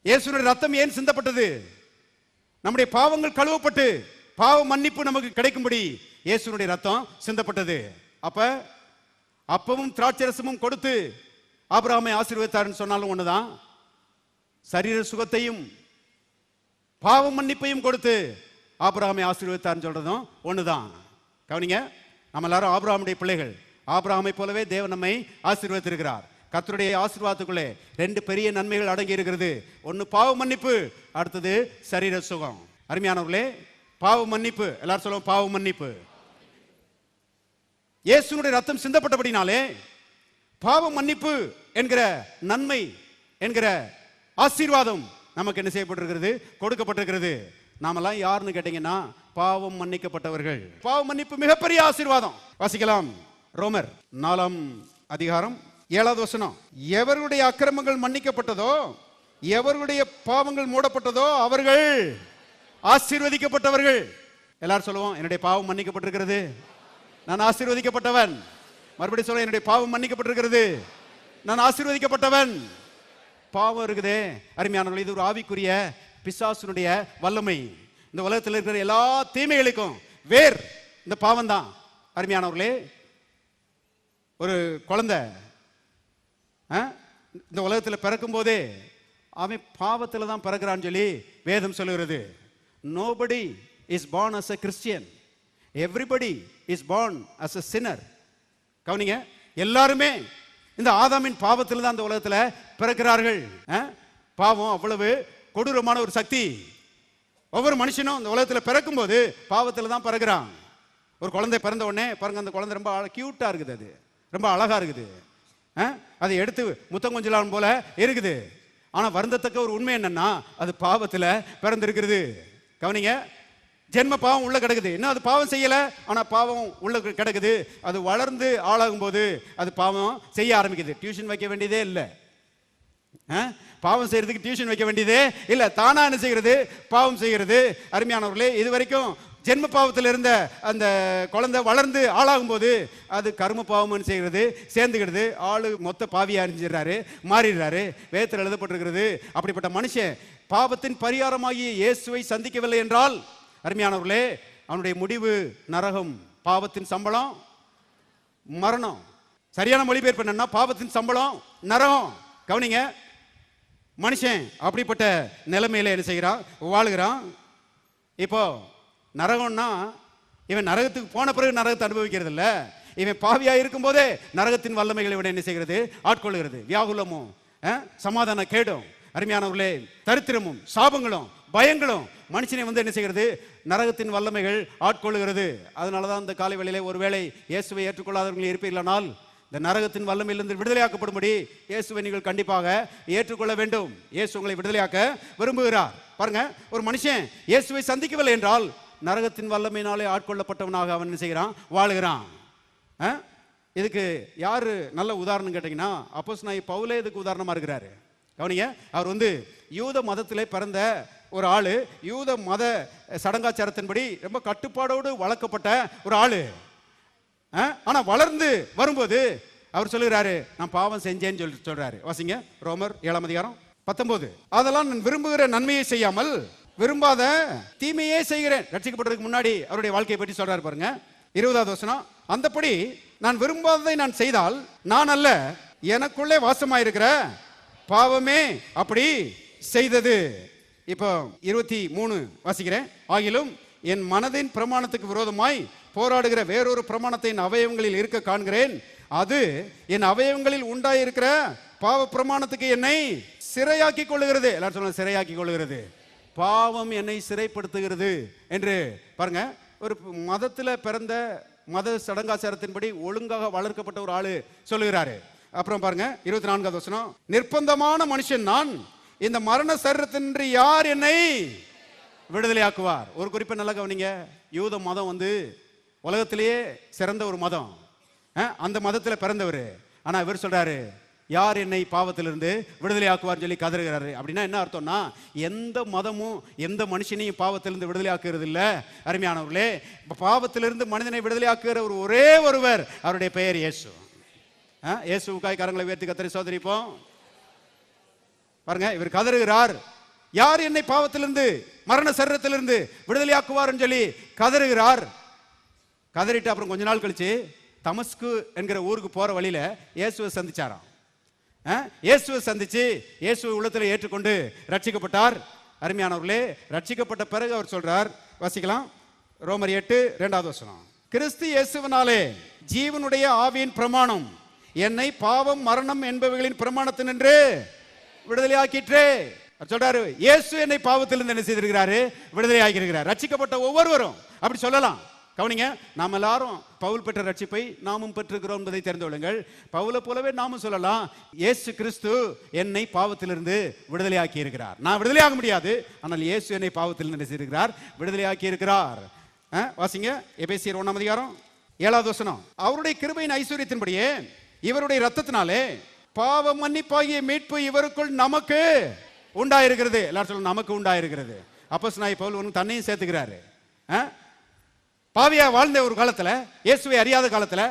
இயேசுனுடைய ரத்தம் ஏன் சிந்தப்பட்டது? நம்முடைய பாவங்கள் கழுவப்பட்டு பாவ மன்னிப்பு நமக்கு கிடைக்கும்படி இயேசுனுடைய ரத்தம் சிந்தப்பட்டது. அப்ப அப்பமும் திராட்சரசமும் கொடுத்து ஆபிரகாமை ஆசீர்வதித்தார்னு சொன்னாலும் ஒண்ணுதான், சரீர சுகத்தையும் பாவ மன்னிப்பையும் கொடுத்து ஆபிரகாமை ஆசீர்வதித்தார்னு சொல்றதும் ஒண்ணுதான். கவனிங்க, நம்ம எல்லாரும் ஆபிரகாமுடைய பிள்ளைகள். ஆபிரகாமை போலவே தேவன் நம்மை ஆசீர்வதித்திருக்கிறார். கர்த்தருடைய ஆசீர்வாதத்துக்குள்ளே 2 பெரிய நன்மைகள் அடங்கி இருக்கிறது. ஒன்னு பாவ மன்னிப்பு, அடுத்தது சரீர சுகம். அருமையானவர்களே, பாவ மன்னிப்பு, எல்லாரும் சொல்லுவோம் பாவ மன்னிப்பு. இயேசுனுடைய ரத்தம் சிந்தப்பட்டபடினாலே பாவ மன்னிப்பு என்கிற நன்மை என்கிற ஆசீர்வாதம் நமக்கு என்ன செய்யப்பட்டிருக்கிறது? கொடுக்கப்பட்டிருக்கிறது. நாமெல்லாம் யாருன்னு கேட்டீங்கன்னா பாவம் மன்னிக்கப்பட்டவர்கள். பாவ மன்னிப்பு மிகப்பெரிய ஆசீர்வாதம். வாசிக்கலாம், ரோமர் 4ஆம் அதிகாரம் 7வது வசனம். எவர்களுடைய அக்கிரமங்கள் மன்னிக்கப்பட்டதோ, எவர்களுடைய பாவங்கள் மூடப்பட்டதோ அவர்கள் ஆசீர்வதிக்கப்பட்டவர்கள். எல்லாரும் சொல்லுவோம், என்னுடைய பாவம் மன்னிக்கப்பட்டிருக்கிறது, நான் ஆசீர்வதிக்கப்பட்டவன். மறுபடியும் சொல்ல, என்னுடைய பாவம் மன்னிக்கப்பட்டிருக்கிறது, நான் ஆசீர்வதிக்கப்பட்டவன். பாவம் இருக்குதே அருமையானவர்களே, இது ஒரு ஆவிக்குரிய பிசாசுனுடைய வல்லமை. இந்த உலகத்தில் இருக்கிற எல்லா தீமைகளுக்கும் வேர் இந்த பாவம் தான். அருமையானவர்களே, ஒரு குழந்தை இந்த உலகத்தில் பிறக்கும் போதே அவன் பாவத்தில் தான் பிறக்கிறான்னு சொல்லி வேதம் சொல்லுகிறது. Nobody is born as a Christian. Everybody is born as a sinner. கவனிங்க, எல்லாருமே இந்த ஆதாமின் பாவத்தில் தான் இந்த உலகத்தில் பிறக்கிறார்கள். பாவம் அவ்வளவு கொடூரமான ஒரு சக்தி. ஒவ்வொரு மனுஷனும் இந்த உலகத்தில் பிறக்கும் போது பாவத்தில் தான் பிறக்கிறான். ஒரு குழந்தை பிறந்த உடனே பாருங்க, அந்த குழந்தை ரொம்ப கியூட்டா இருக்குது, அது ரொம்ப அழகா இருக்குது, அதை எடுத்து முத்தம் கொஞ்சலாம் போல இருக்குது. ஆனா வருந்தத்தக்க ஒரு உண்மை என்னன்னா, அது பாவத்தில் பிறந்திருக்கிறது. கவனிங்க, ஜென்ம பாவம் உள்ள கிடக்குது. இன்னும் அது பாவம் செய்யல, ஆனா பாவம் உள்ள கிடக்குது. அது வளர்ந்து ஆளாகும் போது அது பாவம் செய்ய ஆரம்பிக்குது. டியூஷன் வைக்க வேண்டியதே இல்லை, பாவம் செய்யறதுக்கு டியூஷன் வைக்க வேண்டியதே இல்லை, தானா என்ன செய்கிறது? பாவம் செய்கிறது. அருமையானவர்களே, இது வரைக்கும் ஜென்ம பாவத்தில் இருந்த அந்த குழந்தை வளர்ந்து ஆளாகும் போது அது கர்ம பாவம் செய்கிறது, சேர்ந்துக்கிறது. ஆளு மொத்த பாவியா அறிஞ்சிடறாரு, மாறிடுறாரு. வேதத்தில் எழுதப்பட்டிருக்கிறது, அப்படிப்பட்ட மனுஷன் பாவத்தின் பரிகாரமாகிய இயேசுவை சந்திக்கவில்லை என்றால் அருமையானவர்களே, அவனுடைய முடிவு நரகம். பாவத்தின் சம்பளம் மரணம். சரியான மொழிபெயர்ப்பு என்னன்னா, பாவத்தின் சம்பளம் நரகம். கவனிங்க, மனுஷன் அப்படிப்பட்ட நிலைமையில என்ன செய்கிறான்? வாழுகிறான். இப்போ நரகம்னா இவன் நரகத்துக்கு போன பிறகு நரகத்தை அனுபவிக்கிறது இல்ல, இவன் பாவியா இருக்கும் போதே நரகத்தின் வல்லமைகளை விட என்ன செய்கிறது? ஆட்கொள்கிறது. வியாகுலமும் சமாதான கேடும் அருமையானவர்களே, தரித்திரமும் சாபங்களும் பயங்களும் மனுஷனை என்ன செய்கிறது? நரகத்தின் வல்லமைகள் ஆட்கொள்ளுகிறது. அதனாலதான் இந்த காலை வேளையிலே ஒருவேளை இயேசுவை ஏற்றுக்கொள்ளாதவர்கள் இருப்பீர்களானால் இந்த நரகத்தின் வல்லமையிலிருந்து விடுதலையாக்கப்படும்படி இயேசுவை நீங்கள் கண்டிப்பாக ஏற்றுக்கொள்ள வேண்டும். இயேசு உங்களை விடுதலையாக்க விரும்புகிறார். பாருங்க, ஒரு மனுஷன் இயேசுவை சந்திக்கவில்லை என்றால் நரகத்தின் வல்லமையினாலே ஆட்கொள்ளப்பட்டவனாக அவன் என்ன செய்கிறான்? வாழுகிறான். இதுக்கு யாரு நல்ல உதாரணம் கேட்டீங்கன்னா, அப்போஸ்தலனாகிய பவுலே இதுக்கு உதாரணமா இருக்கிறாரு. கவனிங்க, அவர் யூத மதத்திலே பிறந்த ஒரு ஆளு, யூத மத சடங்காச்சாரத்தின்படி ரொம்ப கட்டுப்பாடோடு வளர்க்கப்பட்ட ஒரு ஆளு. ஆனா வளர்ந்து வரும்போது அவர் சொல்லுகிறாரு, நான் பாவம் செஞ்சேன்னு சொல்றாரு. வாசிங்க, ரோமர் 7ஆம் அதிகாரம் 19. அதெல்லாம் நான் விரும்புகிற நன்மையை செய்யாமல் விரும்பாத தீமையே செய்கிறேன். ரட்சிக்கப்படுறதுக்கு முன்னாடி அவருடைய வாழ்க்கையை பற்றி சொல்றாரு பாருங்க. 20வது வசனம். அந்தபடி நான் விரும்பாததை நான் செய்தால் நான் அல்ல, எனக்குள்ளே வாசமாயிருக்கிற பாவமே அப்படி செய்தது. இப்போ 23 வாசிக்கிறேன். ஆகிலும் என் மனதின் பிரமாணத்துக்கு விரோதமாய் போராடுகிற வேறொரு பிரமாணத்தை என் அவயவங்களில் இருக்க காண்கிறேன். அது என் அவயவங்களில் உண்டாயிருக்கிற பாவ பிரமாணத்துக்கு என்னை சிறையாக்கி கொள்ளுகிறது. எல்லாரும் சொல்லுங்க, சிறையாக்கி கொள்ளுகிறது. பாவம் என்னை சிறைப்படுத்துகிறது என்று பாருங்க. ஒரு மதத்தில் பிறந்த மத சடங்காச்சாரத்தின்படி ஒழுங்காக வளர்க்கப்பட்ட ஒரு ஆளு சொல்லுகிறாரு. அப்புறம் பாருங்க 24வது வசனம், நிர்பந்தமான மனுஷன் நான், இந்த மரண சரீரத்தின்றி யார் என்னை விடுதலையாக்குவார். ஒரு குறிப்பை நல்லா கவனிங்க. யூத மதம் உலகத்திலேயே சிறந்த ஒரு மதம். அந்த மதத்தில் பிறந்தவர். ஆனா இவர் சொல்றாரு, யார் என்னை பாவத்திலிருந்து விடுதலை ஆக்குவார் சொல்லி கதறுகிறாரு. அப்படின்னா என்ன அர்த்தம்னா, எந்த மதமும் எந்த மனுஷனையும் பாவத்திலிருந்து விடுதலை ஆக்குறது இல்லை. அருமையானவர்களே, பாவத்திலிருந்து மனிதனை விடுதலை ஆக்குகிற ஒரே ஒருவர், அவருடைய பெயர் இயேசு. இயேசுவுக்காய் கரங்களை உயர்த்தி கத்தரி சோதரிப்போம். பாருங்க, இவர் கதறுகிறார், யார் என்னை பாவத்திலிருந்து மரண சரீரத்திலிருந்து விடுதலை ஆக்குவார் சொல்லி கதறுகிறார். கதறிட்டு அப்புறம் கொஞ்ச நாள் கழிச்சு தமஸ்கு என்கிற ஊருக்கு போற வழியில இயேசுவை சந்திச்சாராம். இயேசுவை சந்திச்சு இயேசுவை உள்ளத்தில் ஏற்றுக்கொண்டு ரட்சிக்கப்பட்டார். அருமையானவர்களே, ரட்சிக்கப்பட்ட பிறகு அவர் சொல்றார், வாசிக்கலாம், ரோமர் 8:2 வசனம், கிறிஸ்து இயேசுவினாலே ஜீவனுடைய ஆவியின் பிரமாணம் என்னை பாவம் மரணம் என்பவைகளின் பிரமாணத்தினின்று விடுதலை ஆக்கிற்றே. சொல்றாரு, இயேசு என்னை பாவத்திலிருந்து என்ன செய்திருக்கிறாரு, விடுதலை ஆகியிருக்கிறார். ரட்சிக்கப்பட்ட ஒவ்வொருவரும் அப்படி சொல்லலாம். கவனிங்க, நாம் எல்லாரும் பவுல் பெற்ற ரட்சிப்பை நாமும் பெற்றிருக்கிறோம் என்பதை தெரிந்து கொள்ளுங்கள். பவுலை போலவே நாமும் சொல்லலாம், இயேசு கிறிஸ்து என்னை பாவத்திலிருந்து விடுதலை ஆக்கி இருக்கிறார். நான் விடுதலை ஆக முடியாது, ஆனால் இயேசு என்னை பாவத்திலிருந்து என்ன செய்திருக்கிறார், விடுதலை ஆக்கி இருக்கிறார். வாசிங்க, எபேசியர் 1:7 வசனம், அவருடைய கிருபையின் ஐஸ்வரியத்தின்படியே இவருடைய ரத்தத்தினாலே பாவ மன்னிப்பாகிய மீட்பு இவருக்குள் நமக்கு உண்டாயிருக்கிறது. எல்லாரும் சொல்ல, நமக்கு உண்டாயிருக்கிறது. அப்போஸ்தலனாகிய பவுல் தன்னையும் சேர்த்துக்கிறாரு. பாவியா வாழ்ந்த ஒரு காலத்துல, இயேசுவை அறியாத காலத்துல,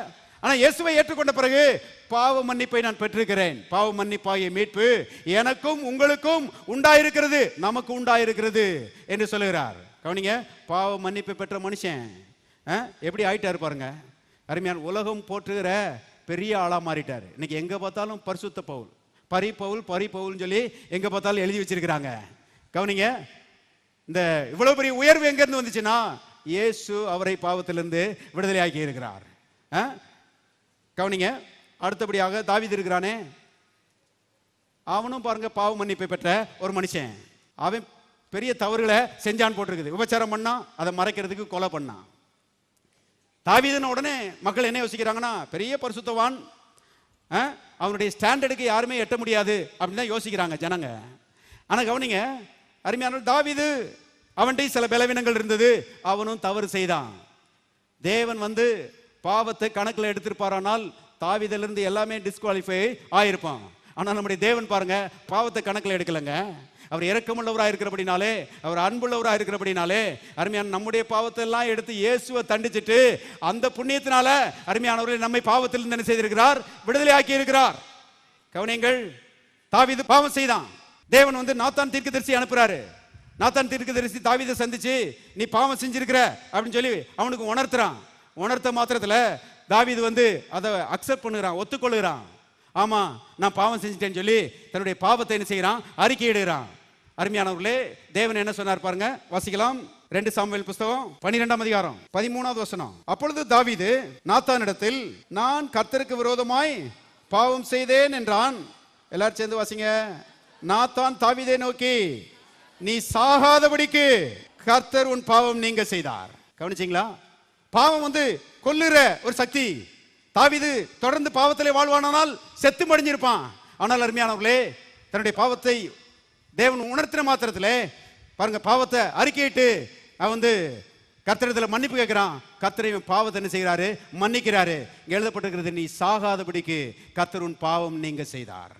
ஆனா இயேசுவை ஏற்றுக்கொண்ட பிறகு பாவ மன்னிப்பை நான் பெற்றிருக்கிறேன். பாவ மன்னிப்பாகிய மீட்பு எனக்கும் உங்களுக்கும் உண்டாயிருக்கிறது, நமக்கு உண்டாயிருக்கிறது என்று சொல்லுகிறார். கவனிங்க, பாவ மன்னிப்பை பெற்ற மனுஷன் எப்படி ஆயிட்டாரு பாருங்க. அருமையான, உலகம் போற்றுகிற பெரிய ஆளா மாறிட்டாரு. இன்னைக்கு எங்க பார்த்தாலும் பரிசுத்த பவுல், பரி பவுல் சொல்லி எங்க பார்த்தாலும் எழுதி வச்சிருக்கிறாங்க. கவனிங்க, இந்த இவ்வளவு பெரிய உயர்வு எங்க இருந்து வந்துச்சுன்னா, இயேசு அவரை பாவத்திலிருந்து விடுதலை ஆக்கி இருக்கிறார். கவனிங்க, அடுத்தபடியாக தாவீது இருக்கிறானே, அவனும் பாருங்க பாவ மன்னிப்பை பெற்ற ஒரு மனுஷன். அவன் பெரிய தவறுகளை செஞ்சான் போட்டிருக்குது. விபச்சாரம் பண்ணா, அதை மறைக்கிறதுக்கு கொலை பண்ணான். தாவீதுன உடனே மக்கள் என்ன யோசிக்கிறாங்கன்னா, பெரிய பரிசுத்தவான், அவனுடைய ஸ்டாண்டர்டுக்கு யாருமே எட்ட முடியாது அப்படின்னு தான் யோசிக்கிறாங்க ஜனங்க. ஆனா கவனிங்க, அருமையான தாவீது, அவன்கிட்ட சில பலவீனங்கள் இருந்தது, அவனும் தவறு செய்தான். தேவன் பாவத்தை கணக்கில் எடுத்திருப்பாரானால் தாவீதிலிருந்து எல்லாமே டிஸ்குவாலிஃபை ஆயிருப்பான். ஆனால் நம்முடைய தேவன் பாருங்க, பாவத்தை கணக்கில் எடுக்கலங்க. அவர் இரக்கமுள்ளவராக இருக்கிறபடினாலே, அவர் அன்புள்ளவராக இருக்கிறபடினாலே, அருமையான நம்முடைய பாவத்தை எல்லாம் எடுத்து இயேசுவை தண்டிச்சிட்டு அந்த புண்ணியத்தினால அருமையானவர்கள் நம்மை பாவத்திலிருந்து என்ன செய்திருக்கிறார், விடுதலை ஆக்கி இருக்கிறார். கவனிங்கள், தாவீது பாவம் செய்தான். தேவன் நாத்தான் தீர்க்கதரிசி அனுப்புறாரு. நாத்தான் தீர்க்கதரிசி தாவீதை சந்திச்சு, நீ பாவம் செஞ்சிருக்கிற அப்படின்னு சொல்லி அவனுக்கு உணர்த்துறான். உணர்த்த மாத்திரத்துல தாவீது அதை அக்செப்ட் பண்ணுகிறான், ஒத்துக்கொள்ளுகிறான். ஆமா, நான் பாவம் செஞ்சிட்டேன்னு சொல்லி தன்னுடைய பாவத்தை என்ன செய்யறான், அறிக்கையிடுகிறான். அருமையானவர்களே, தேவன் என்ன சொன்னார் பாருங்க, வாசிக்கலாம். 2 சாமுவேல் புஸ்தகம் 12 13 வசனம், அப்பொழுது தாவீது நாத்தானிடத்தில், நான் கர்த்தருக்கு விரோதமாய் பாவம் செய்தேன் என்றான். எல்லாரும் சேர்ந்து வாசிங்க. நாத்தான் தாவீதை நோக்கி, நீ சாகாதபடிக்கு கர்த்தர் உன் பாவம் நீங்க செய்தார். கவனிச்சீங்களா? பாவம் கொல்லுற ஒரு சக்தி. தாவீது தொடர்ந்து பாவத்திலே வாழ்வானால் செத்து மடிஞ்சிருப்பான். ஆனால் அருமையானவர்களே, தன்னுடைய பாவத்தை தேவன் உணர்த்தின மாத்திரத்திலே பாருங்க, பாவத்தை அறிக்கையிட்டு அவன் கர்த்தரிடத்துல மன்னிப்பு கேட்கிறான். கர்த்தரை பாவத்தை என்ன செய்கிறாரு, மன்னிக்கிறாரு. எழுதப்பட்டிருக்கிறது, நீ சாகாதபடிக்கு கர்த்தர் உன் பாவம் நீங்க செய்தார்.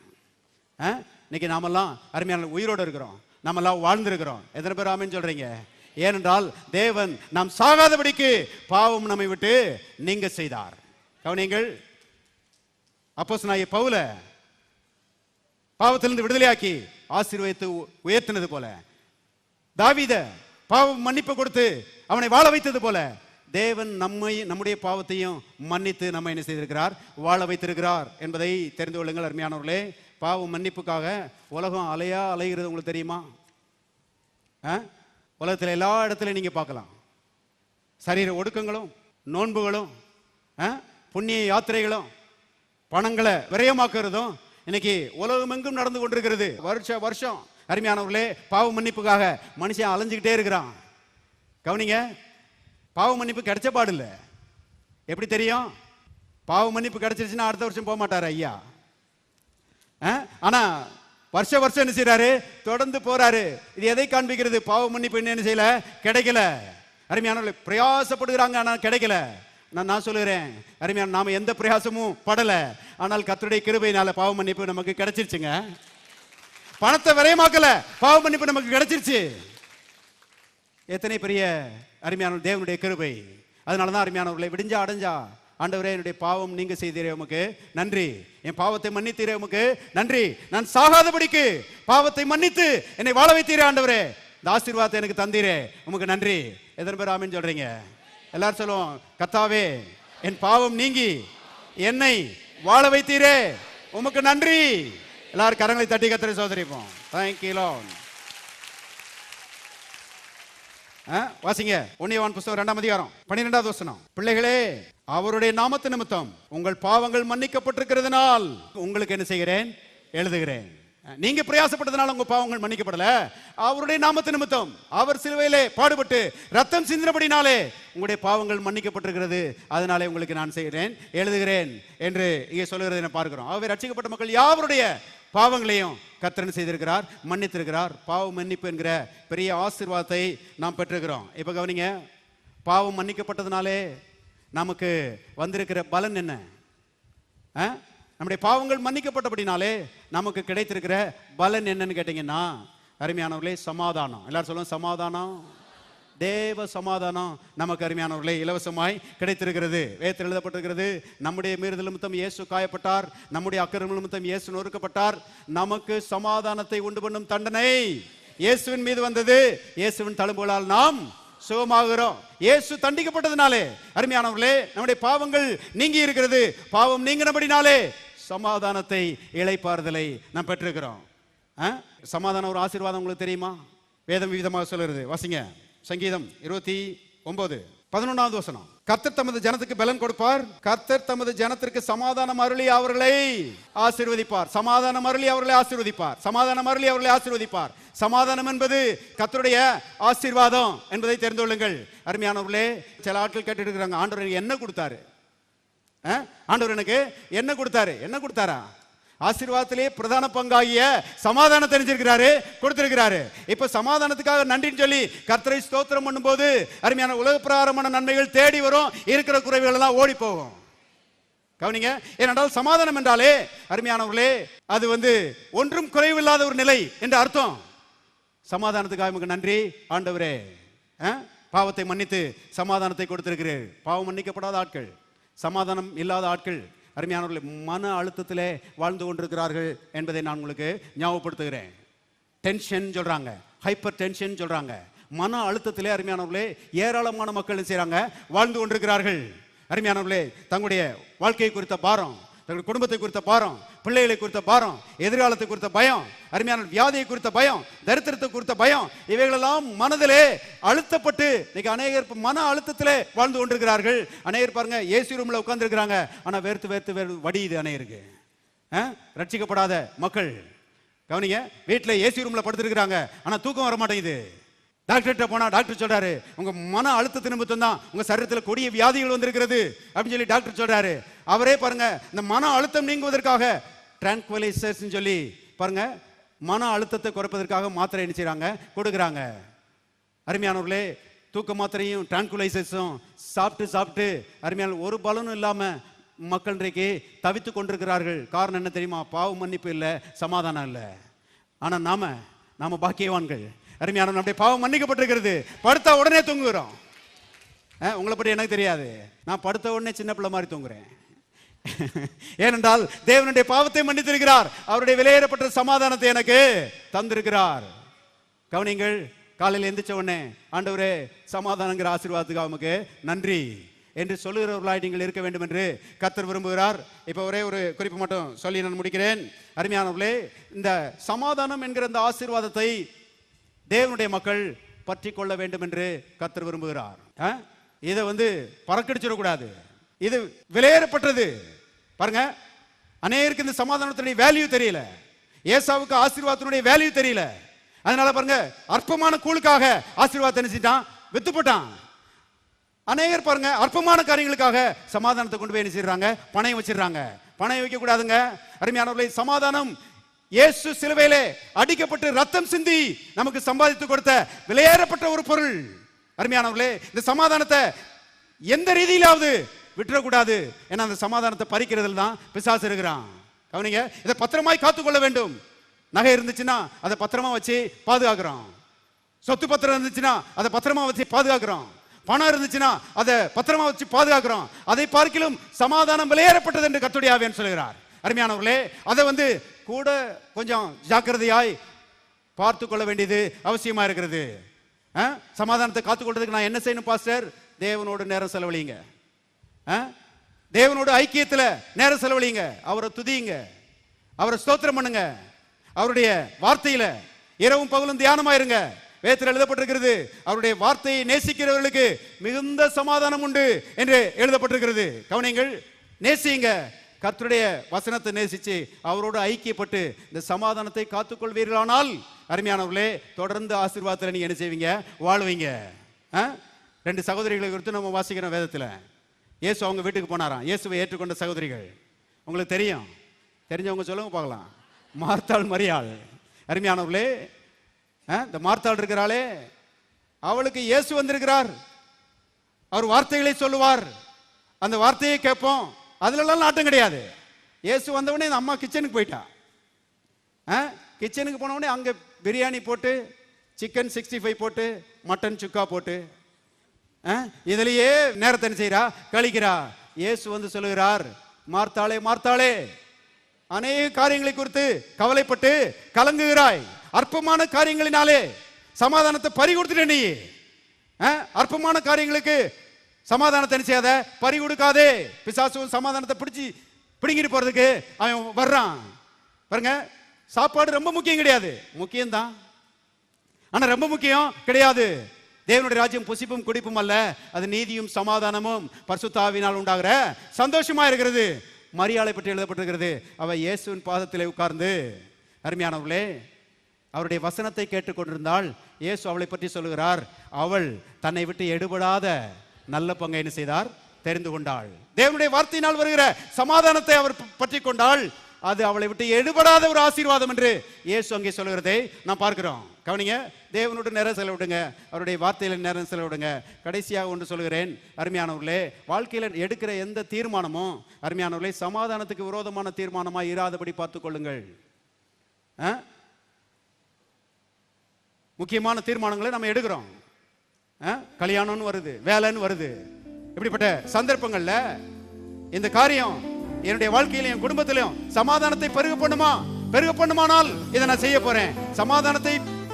இன்னைக்கு நாமெல்லாம் அருமையான உயிரோடு இருக்கிறோம், நாமெல்லாம் வாழ்ந்திருக்கிறோம். எத்தனை பேர் ஆமென் சொல்றீங்க? ஏனென்றால் தேவன் நாம் சாகாதபடிக்கு பாவம் நம்மை விட்டு நீங்க செய்தார். கவனிங்கள், அப்போஸ்தலனாகிய பவுல பாவத்திலிருந்து விடுதலையாக்கி ஆசீர்வதித்து உயர்த்தினது போல, தாவீத பாவம் மன்னிப்பு கொடுத்து அவனை வாழ வைத்தது போல, தேவன் நம்முடைய பாவத்தையும் மன்னித்து நம்மை என்ன செய்திருக்கிறார், வாழ வைத்திருக்கிறார் என்பதை தெரிந்து கொள்ளுங்கள். அருமையானவர்களே, பாவம் மன்னிப்புக்காக உலகம் அலைகிறது உங்களுக்கு தெரியுமா? உலகத்தில் எல்லா இடத்துலையும் நீங்க பார்க்கலாம். சரீர ஒடுக்கங்களும் நோன்புகளும் புண்ணிய யாத்திரைகளும் பணங்களை விரயமாக்குறதும் இன்னைக்கு உலகமெங்கும் நடந்து கொண்டிருக்கிறது. வருஷம் அருமையானவர்களே, பாவ மன்னிப்புக்காக மனுஷன் அலைஞ்சுக்கிட்டே இருக்கிறான். கவனிங்க, பாவ மன்னிப்பு கிடைச்ச பாடு இல்லை. எப்படி தெரியும்? பாவ மன்னிப்பு கிடைச்சிருச்சுன்னா அடுத்த வருஷம் போக மாட்டாரு ஐயா. ஆனா வருஷம் என்ன செய்யறாரு? தொடர்ந்து போறாரு. இது எதை காண்பிக்கிறது? பாவ மன்னிப்பு என்ன செய்யல, கிடைக்கல. அருமையானவர்களே, பிரயாசப்படுகிறாங்க ஆனா கிடைக்கல. நான் சொல்லுகிறேன், அருமையான, நாம எந்த பிரயாசமும் படல, ஆனால் கர்த்தருடைய கிருபையினால பாவ மன்னிப்பு நமக்கு கிடைச்சிருச்சுங்க. பணத்தை விரயமாக்கல, பாவ மன்னிப்பு நமக்கு கிடைச்சிருச்சு. எத்தனை பெரிய அருமையான தேவனுடைய கிருபை. அதனாலதான் அருமையானவர்களை, விடிஞ்சா அடைஞ்சா, ஆண்டவரே என்னுடைய பாவம் நீங்க செய்தீரே உமக்கு நன்றி, என் பாவத்தை மன்னித்தீரே உமக்கு நன்றி, நான் சாகாதபடிக்கு பாவத்தை மன்னித்து என்னை வாழ வைத்தீரே ஆண்டவரே, இந்த ஆசீர்வாதத்தை எனக்கு தந்தீரே உமக்கு நன்றி. எத்தனை பேர் ஆமென் சொல்றீங்க? எல்லாரும் சொல்லுவோம், கர்த்தாவே என் பாவம் நீங்கி என்னை வாழ வைத்தீரே உமக்கு நன்றி. எல்லாரும் கரங்களை தட்டி கர்த்தரை சோதரிப்போம். Thank you Lord. வாசிங்க 1 யோவான் புத்தகம் 2ஆம் அதிகாரம் 12வது வசனம். பிள்ளைகளே, அவருடைய நாமத்து நிமித்தம் உங்கள் பாவங்கள் மன்னிக்கப்பட்டிருக்கிறதுனால் உங்களுக்கு என்ன செய்கிறேன்? எழுதுகிறேன். நீங்க பிரயாசப்பட்டதனால உங்க பாவங்கள் மன்னிக்கப்படல, அவருடைய நாமத்து நிமித்தம் அவர் சிலுவையிலே பாடுபட்டு ரத்தம் சிந்தினபடினாலே உங்களுடைய பாவங்கள் மன்னிக்கப்பட்டிருக்கிறது. அதனாலே உங்களுக்கு நான் செய்கிறேன், எழுதுகிறேன் என்று இங்கே சொல்லுகிறதை பார்க்கிறோம். ஆகவே ரட்சிக்கப்பட்ட மக்கள் யாவருடைய பாவங்களையும் கர்த்தர் செய்திருக்கிறார், மன்னித்திருக்கிறார். பாவ மன்னிப்பு என்கிற பெரிய ஆசீர்வாதத்தை நாம் பெற்றிருக்கிறோம். இப்ப கவனிங்க, பாவம் மன்னிக்கப்பட்டதுனாலே நமக்கு வந்திருக்கிற பலன் என்ன? நம்முடைய பாவங்கள் மன்னிக்கப்பட்டபடினாலே நமக்கு கிடைத்திருக்கிற பலன் என்னன்னு கேட்டீங்கன்னா, அருமையானவர்களே, சமாதானம். எல்லாரும் சொல்லுவோம், சமாதானம். தேவ சமாதானம் நமக்கு அருமையானவர்களே இலவசமாய் கிடைத்திருக்கிறது. வேதத்தில் எழுதப்பட்டிருக்கிறது, நம்முடைய மீறுதல் நிமித்தம் இயேசு காயப்பட்டார், நம்முடைய அக்கிரமம் நிமித்தம் இயேசு நொறுக்கப்பட்டார், நமக்கு சமாதானத்தை உண்டு பண்ணும் தண்டனை இயேசுவின் மீது வந்தது, இயேசுவின் தழும்புகளால் நாம் சுகமாகிறோம். இயேசு தண்டிக்கப்பட்டதுனாலே அருமையானவர்களே நம்முடைய பாவங்கள் நீங்கி இருக்கிறது. பாவம் நீங்கினபடினாலே சமாதானத்தை, இளைப்பாறுதலை நாம் பெற்றிருக்கிறோம். சமாதானம் ஒரு ஆசீர்வாதம் உங்களுக்கு தெரியுமா? வேதம் விவிதமாக சொல்லுகிறது. வாசிங்க சங்கீதம் 29:11வது வசனம். கர்த்தர் தமது ஜனத்துக்கு பலன் கொடுப்பார், கர்த்தர் தமது ஜனத்திற்கு சமாதானம் அருளி அவர்களை ஆசீர்வதிப்பார். சமாதானம் அருளி அவர்களை ஆசீர்வதிப்பார். சமாதானம் அருளி அவர்களை ஆசீர்வதிப்பார். சமாதானம் என்பது கர்த்தருடைய ஆசீர்வாதம் என்பதை தெரிந்து கொள்ளுங்கள். அருமையானவர்களே, சில ஆட்கள் கேட்டு இருக்கிறாங்க, ஆண்டவர் எனக்கு என்ன கொடுத்தாரு? ஆண்டவர் எனக்கு என்ன கொடுத்தாரு? என்ன கொடுத்தாரா? ஆசீர்வாதத்திலே பிரதான பங்காகிய சமாதானம் தெரிஞ்சிருக்கிறாரு, கொடுத்திருக்கிறாரு. இப்ப சமாதானத்துக்காக நன்றின்னு சொல்லி கர்த்தரை ஸ்தோத்திரம் பண்ணும்போது அருமையான உலக பிரகாரமான நன்மைகள் தேடி வரும், இருக்கிற குறைவுகள் எல்லாம் ஓடி போகும். கவனிங்க, ஏனென்றால் சமாதானம் என்றாலே அருமையானவர்களே அது ஒன்றும் குறைவில்லாத ஒரு நிலை என்று அர்த்தம். சமாதானத்துக்காக நமக்கு நன்றி ஆண்டவரே. பாவத்தை மன்னித்து சமாதானத்தை கொடுத்திருக்கிறீர். பாவம் மன்னிக்கப்படாத ஆட்கள், சமாதானம் இல்லாத ஆட்கள் அருமையானவர்களே மன அழுத்தத்திலே வாழ்ந்து கொண்டிருக்கிறார்கள் என்பதை நான் உங்களுக்கு ஞாபகப்படுத்துகிறேன். டென்ஷன் சொல்றாங்க, ஹைப்பர் டென்ஷன் சொல்றாங்க. மன அழுத்தத்திலே அருமையானவர்களே ஏராளமான மக்கள் செய்றாங்க, வாழ்ந்து கொண்டிருக்கிறார்கள். அருமையானவர்களே, தங்களுடைய வாழ்க்கையை குறித்த பாரம், தங்களுடைய குடும்பத்தை குறித்த பாரம், பிள்ளைகளை குறித்த பாரம், எதிர்காலத்தை குறித்த பயம், அருமையான வியாதியை குறித்த பயம், தரித்திரத்தை குறித்த பயம், இவைகளெல்லாம் மனதிலே அழுத்தப்பட்டு இன்னைக்கு அநேகர் மன அழுத்தத்திலே வாழ்ந்து கொண்டிருக்கிறார்கள். அநேகர் பாருங்க ஏசி ரூம்ல உட்கார்ந்து இருக்கிறாங்க, ஆனா வேர்த்து வடியுது அநேகருக்கு. ரட்சிக்கப்படாத மக்கள் கவனிங்க, வீட்டுல ஏசி ரூம்ல படுத்திருக்கிறாங்க, ஆனா தூக்கம் வர மாட்டேங்குது. டாக்டர்கிட்ட போனா டாக்டர் சொல்றாரு, உங்க மன அழுத்தத்து நிமித்தம் தான் உங்க சரீரத்தில் கொடிய வியாதிகள் வந்திருக்கிறது அப்படின்னு சொல்லி டாக்டர் சொல்றாரு. அவரே பாருங்க இந்த மன அழுத்தம் நீங்குவதற்காக டிரான்குவலைசர்ஸ் சொல்லி பாருங்க மன அழுத்தத்தை குறைப்பதற்காக மாத்திரை என்ன செய்றாங்க, கொடுக்குறாங்க. அருமையானவர்களே, தூக்க மாத்திரையும் டிரான்குவலைசர்ஸும் சாப்பிட்டு அருமையான ஒரு பலனும் இல்லாம மக்கள் இன்றைக்கு தவித்து கொண்டிருக்கிறார்கள். காரணம் என்ன தெரியுமா? பாவ மன்னிப்பு இல்லை, சமாதானம் இல்லை. ஆனா நாம பாக்கியவான்கள். அருமையான நம்முடைய பாவம் மன்னிக்கப்பட்டிருக்கிறது. படுத்தா உடனே தூங்குகிறோம். உங்களை பற்றி எனக்கு தெரியாது, நான் படுத்த உடனே சின்ன பிள்ளை மாதிரி தூங்குறேன். ஏனென்றால் தேவனுடைய பாவத்தை மன்னித்திருக்கிறார், அவருடைய விலையேறப்பட்ட சமாதானத்தை எனக்கு தந்திருக்கிறார். கவனிங்கள், காலையில் எந்திரிச்ச உடனே ஆண்டவரே சமாதானங்கிற ஆசீர்வாதத்துக்கு அவனுக்கு நன்றி என்று சொல்லுகிறவர்களாய் நீங்கள் இருக்க வேண்டும் என்று கர்த்தர் விரும்புகிறார். இப்போ ஒரே ஒரு குறிப்பு மட்டும் சொல்லி நான் முடிக்கிறேன். அருமையானவர்களே, இந்த சமாதானம் என்கிற இந்த ஆசீர்வாதத்தை தேவனுடைய மக்கள் பற்றி கொள்ள வேண்டும் என்று கர்த்தர் விரும்புகிறார். இதை பறக்கடிச்சிடக்கூடாது. இது விலையேறப்பட்டது. பாருங்க, அநேகருக்கு இந்த சமாதானத்தினுடைய வேல்யூ தெரியல, ஏசாவுக்கு ஆசீர்வாதத்தினுடைய வேல்யூ தெரியல. அதனால பாருங்க, அற்பமான கூழுக்காக ஆசீர்வாதத்தை நினைச்சிட்டான், வித்து போட்டான். அநேகர் பாருங்க, அற்பமான காரியங்களுக்காக சமாதானத்தை கொண்டு போய் என்ன செய்யறாங்க, பணம் வச்சிடறாங்க. பணம் வைக்க கூடாதுங்க அருமையானவர்களே. சமாதானம் இயேசு சிலுவையிலே அடிக்கப்பட்டு ரத்தம் சிந்தி நமக்கு சம்பாதித்து கொடுத்த விலையேறப்பட்ட ஒரு பொருள். அருமையானவர்களே, இந்த சமாதானத்தை எந்த ரீதியிலாவது விட்டுறக்கூடாது. ஏன்னா அந்த சமாதானத்தை பறிக்கிறதுல தான் பிசாசு இருக்கிறான். கவனிங்க, இதை பத்திரமாய் காத்துக்கொள்ள வேண்டும். நகை இருந்துச்சுன்னா அதை பத்திரமா வச்சு பாதுகாக்கிறோம். சொத்து பத்திரம் இருந்துச்சுன்னா அதை பத்திரமா வச்சு பாதுகாக்கிறோம். பணம் இருந்துச்சுன்னா அதை பத்திரமா வச்சு பாதுகாக்கிறோம். அதை பார்க்கிலும் சமாதானம் விலையேறப்பட்டது என்று கர்த்தருடைய ஆவியானவர் சொல்கிறார். அருமையானவர்களே, அதை கூட கொஞ்சம் ஜாக்கிரதையாய் பார்த்து கொள்ள வேண்டியது அவசியமா இருக்கிறது. சமாதானத்தை காத்துக்கொள்றதுக்கு நான் என்ன செய்யணும் பாஸ்டர்? தேவனோடு நேரம் செலவழிங்க, தேவனோடு ஐக்கியத்தில் நேரம் செலவழிங்க, அவரை துதியுங்க, அவரை ஸ்தோத்திரம் பண்ணுங்க, அவருடைய வார்த்தையில இரவும் பகலும் தியானமாயிருங்க. வேதத்தில் எழுதப்பட்டிருக்கிறது, அவருடைய வார்த்தையை நேசிக்கிறவர்களுக்கு மிகுந்த சமாதானம் உண்டு என்று எழுதப்பட்டிருக்கிறது. கவனிங்கள், நேசியுங்க, கர்த்தருடைய வசனத்தை நேசிச்சு அவரோடு ஐக்கியப்பட்டு இந்த சமாதானத்தை காத்துக்கொள்வீர்களானால் அருமையானவர்களே, தொடர்ந்து ஆசீர்வாதத்தில் நீங்க என்ன செய்வீங்க, வாழ்வீங்க. 2 சகோதரிகளை குறித்து நம்ம வாசிக்கிறோம் வேதத்தில். இயேசு அவங்க வீட்டுக்கு போனாராம். இயேசுவை ஏற்றுக்கொண்ட சகோதரிகள் உங்களுக்கு தெரியும், தெரிஞ்சவங்க சொல்லுங்க பார்க்கலாம். மார்த்தாள், மரியாள். அருமையானவர்களே, இந்த மார்த்தாள் இருக்கிறாளே, அவளுக்கு இயேசு வந்திருக்கிறார், அவர் வார்த்தைகளை சொல்லுவார், அந்த வார்த்தையை கேட்போம், அதுலலாம் நாட்டம் கிடையாது. இயேசு வந்தவொடனே இந்த அம்மா கிச்சனுக்கு போயிட்டா. கிச்சனுக்கு போனவொடனே அங்கே பிரியாணி போட்டு, சிக்கன் 65 போட்டு, மட்டன் சுக்கா போட்டு, இதுலயே நேரத்தை என்ன செய்யறா, கழிக்கிறா. இயேசு சொல்லுகிறார், மார்த்தாளே மார்த்தாளே, அநேக காரியங்களை குறித்து கவலைப்பட்டு கலங்குகிறாய், அற்பமான காரியங்களினாலே சமாதானத்தை பறி கொடுத்துட்ட. நீ அற்பமான காரியங்களுக்கு சமாதானத்தை செய்யாத, பறி கொடுக்காதே. பிசாசு சமாதானத்தை பிடிங்கிட்டு போறதுக்கு அவன் வர்றான். பாருங்க, சாப்பாடு ரொம்ப முக்கியம் கிடையாது, முக்கியம்தான், ஆனா ரொம்ப முக்கியம் கிடையாது. தேவனுடைய ராஜ்யம் புசிப்பும் குடிப்பும் அல்ல, அது நீதியும் சமாதானமும் பரிசுத்த ஆவியினால் உண்டாகிற சந்தோஷமா இருக்கிறது. மரியாளை பற்றி எழுதப்பட்டிருக்கிறது, அவ இயேசுவின் பாதத்திலே உட்கார்ந்து, அருமையானவர்களே, அவருடைய வசனத்தை கேட்டுக்கொண்டிருந்தாள். இயேசு அவளை பற்றி சொல்லுகிறார், அவள் தன்னை விட்டு எடுபடாத நல்ல பங்கை என்ன செய்தார், தெரிந்து கொண்டாள். தேவனுடைய வார்த்தையினால் வருகிற சமாதானத்தை அவர் பற்றி கொண்டாள். அது அவளை விட்டு எடுபடாத ஒரு ஆசீர்வாதம் என்று இயேசு அங்கே சொல்லுகிறதை நாம் பார்க்கிறோம். கவனிங்க, தேவனோடு நேரம் செலவிடுங்க, அவருடைய வார்த்தையில நேரம் செலவிடுங்க. கடைசியாக ஒன்று சொல்லுகிறேன் அருமையானவர்களே, வாழ்க்கையில் எடுக்கிற எந்த தீர்மானமும் அருமையானவர்களே சமாதானத்துக்கு விரோதமான தீர்மானமாக இராதபடி பார்த்துக் கொள்ளுங்கள். முக்கியமான தீர்மானங்களை நம்ம எடுக்கிறோம், கல்யாணம்னு வருது, வேலைன்னு வருது, இப்படிப்பட்ட சந்தர்ப்பங்கள்ல இந்த காரியம் என்னுடைய வாழ்க்கையிலும் என் குடும்பத்திலும் சமாதானத்தை பெருக பண்ணுமானால் இதை நான் செய்ய போறேன். சமாதானத்தை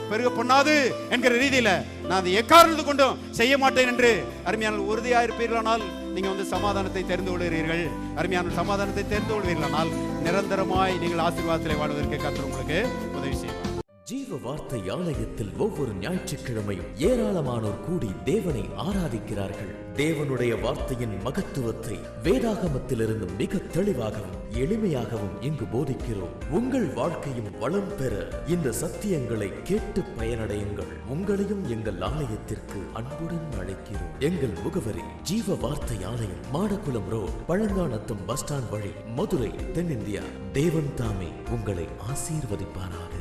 பெருக பண்ணாது என்கிற ரீதியில நான் அதை எக்காரணத்து கொண்டும் செய்ய மாட்டேன் என்று அருமையான உறுதியாக இருப்பீர்களானால் நீங்க சமாதானத்தை தெரிந்து கொள்கிறீர்கள். அருமையான சமாதானத்தை தெரிந்து கொள்வீர்களானால் நிரந்தரமாய் நீங்கள் ஆசீர்வாதத்தில் வாழ்வதற்கு கர்த்தர் உங்களுக்கு உதவி செய்வார். ஜீவ வார்த்தை ஆலயத்தில் ஒவ்வொரு ஞாயிற்றுக்கிழமையும் ஏராளமானோர் கூடி தேவனை ஆராதிக்கிறார்கள். தேவனுடைய வார்த்தையின் மகத்துவத்தை வேதாகமத்திலிருந்து மிக தெளிவாகவும் எளிமையாகவும் இங்கு போதிக்கிறோம். உங்கள் வாழ்க்கையும் வளம் பெற இந்த சத்தியங்களை கேட்டு பயனடையுங்கள். உங்களையும் எங்கள் ஆலயத்திற்கு அன்புடன் அழைக்கிறோம். எங்கள் முகவரி ஜீவ வார்த்தை ஆலயம், Madakkulam road, Palanganatham bus stand வழி, மதுரை, தென்னிந்தியா. தேவன் தாமே உங்களை ஆசீர்வதிப்பாராக.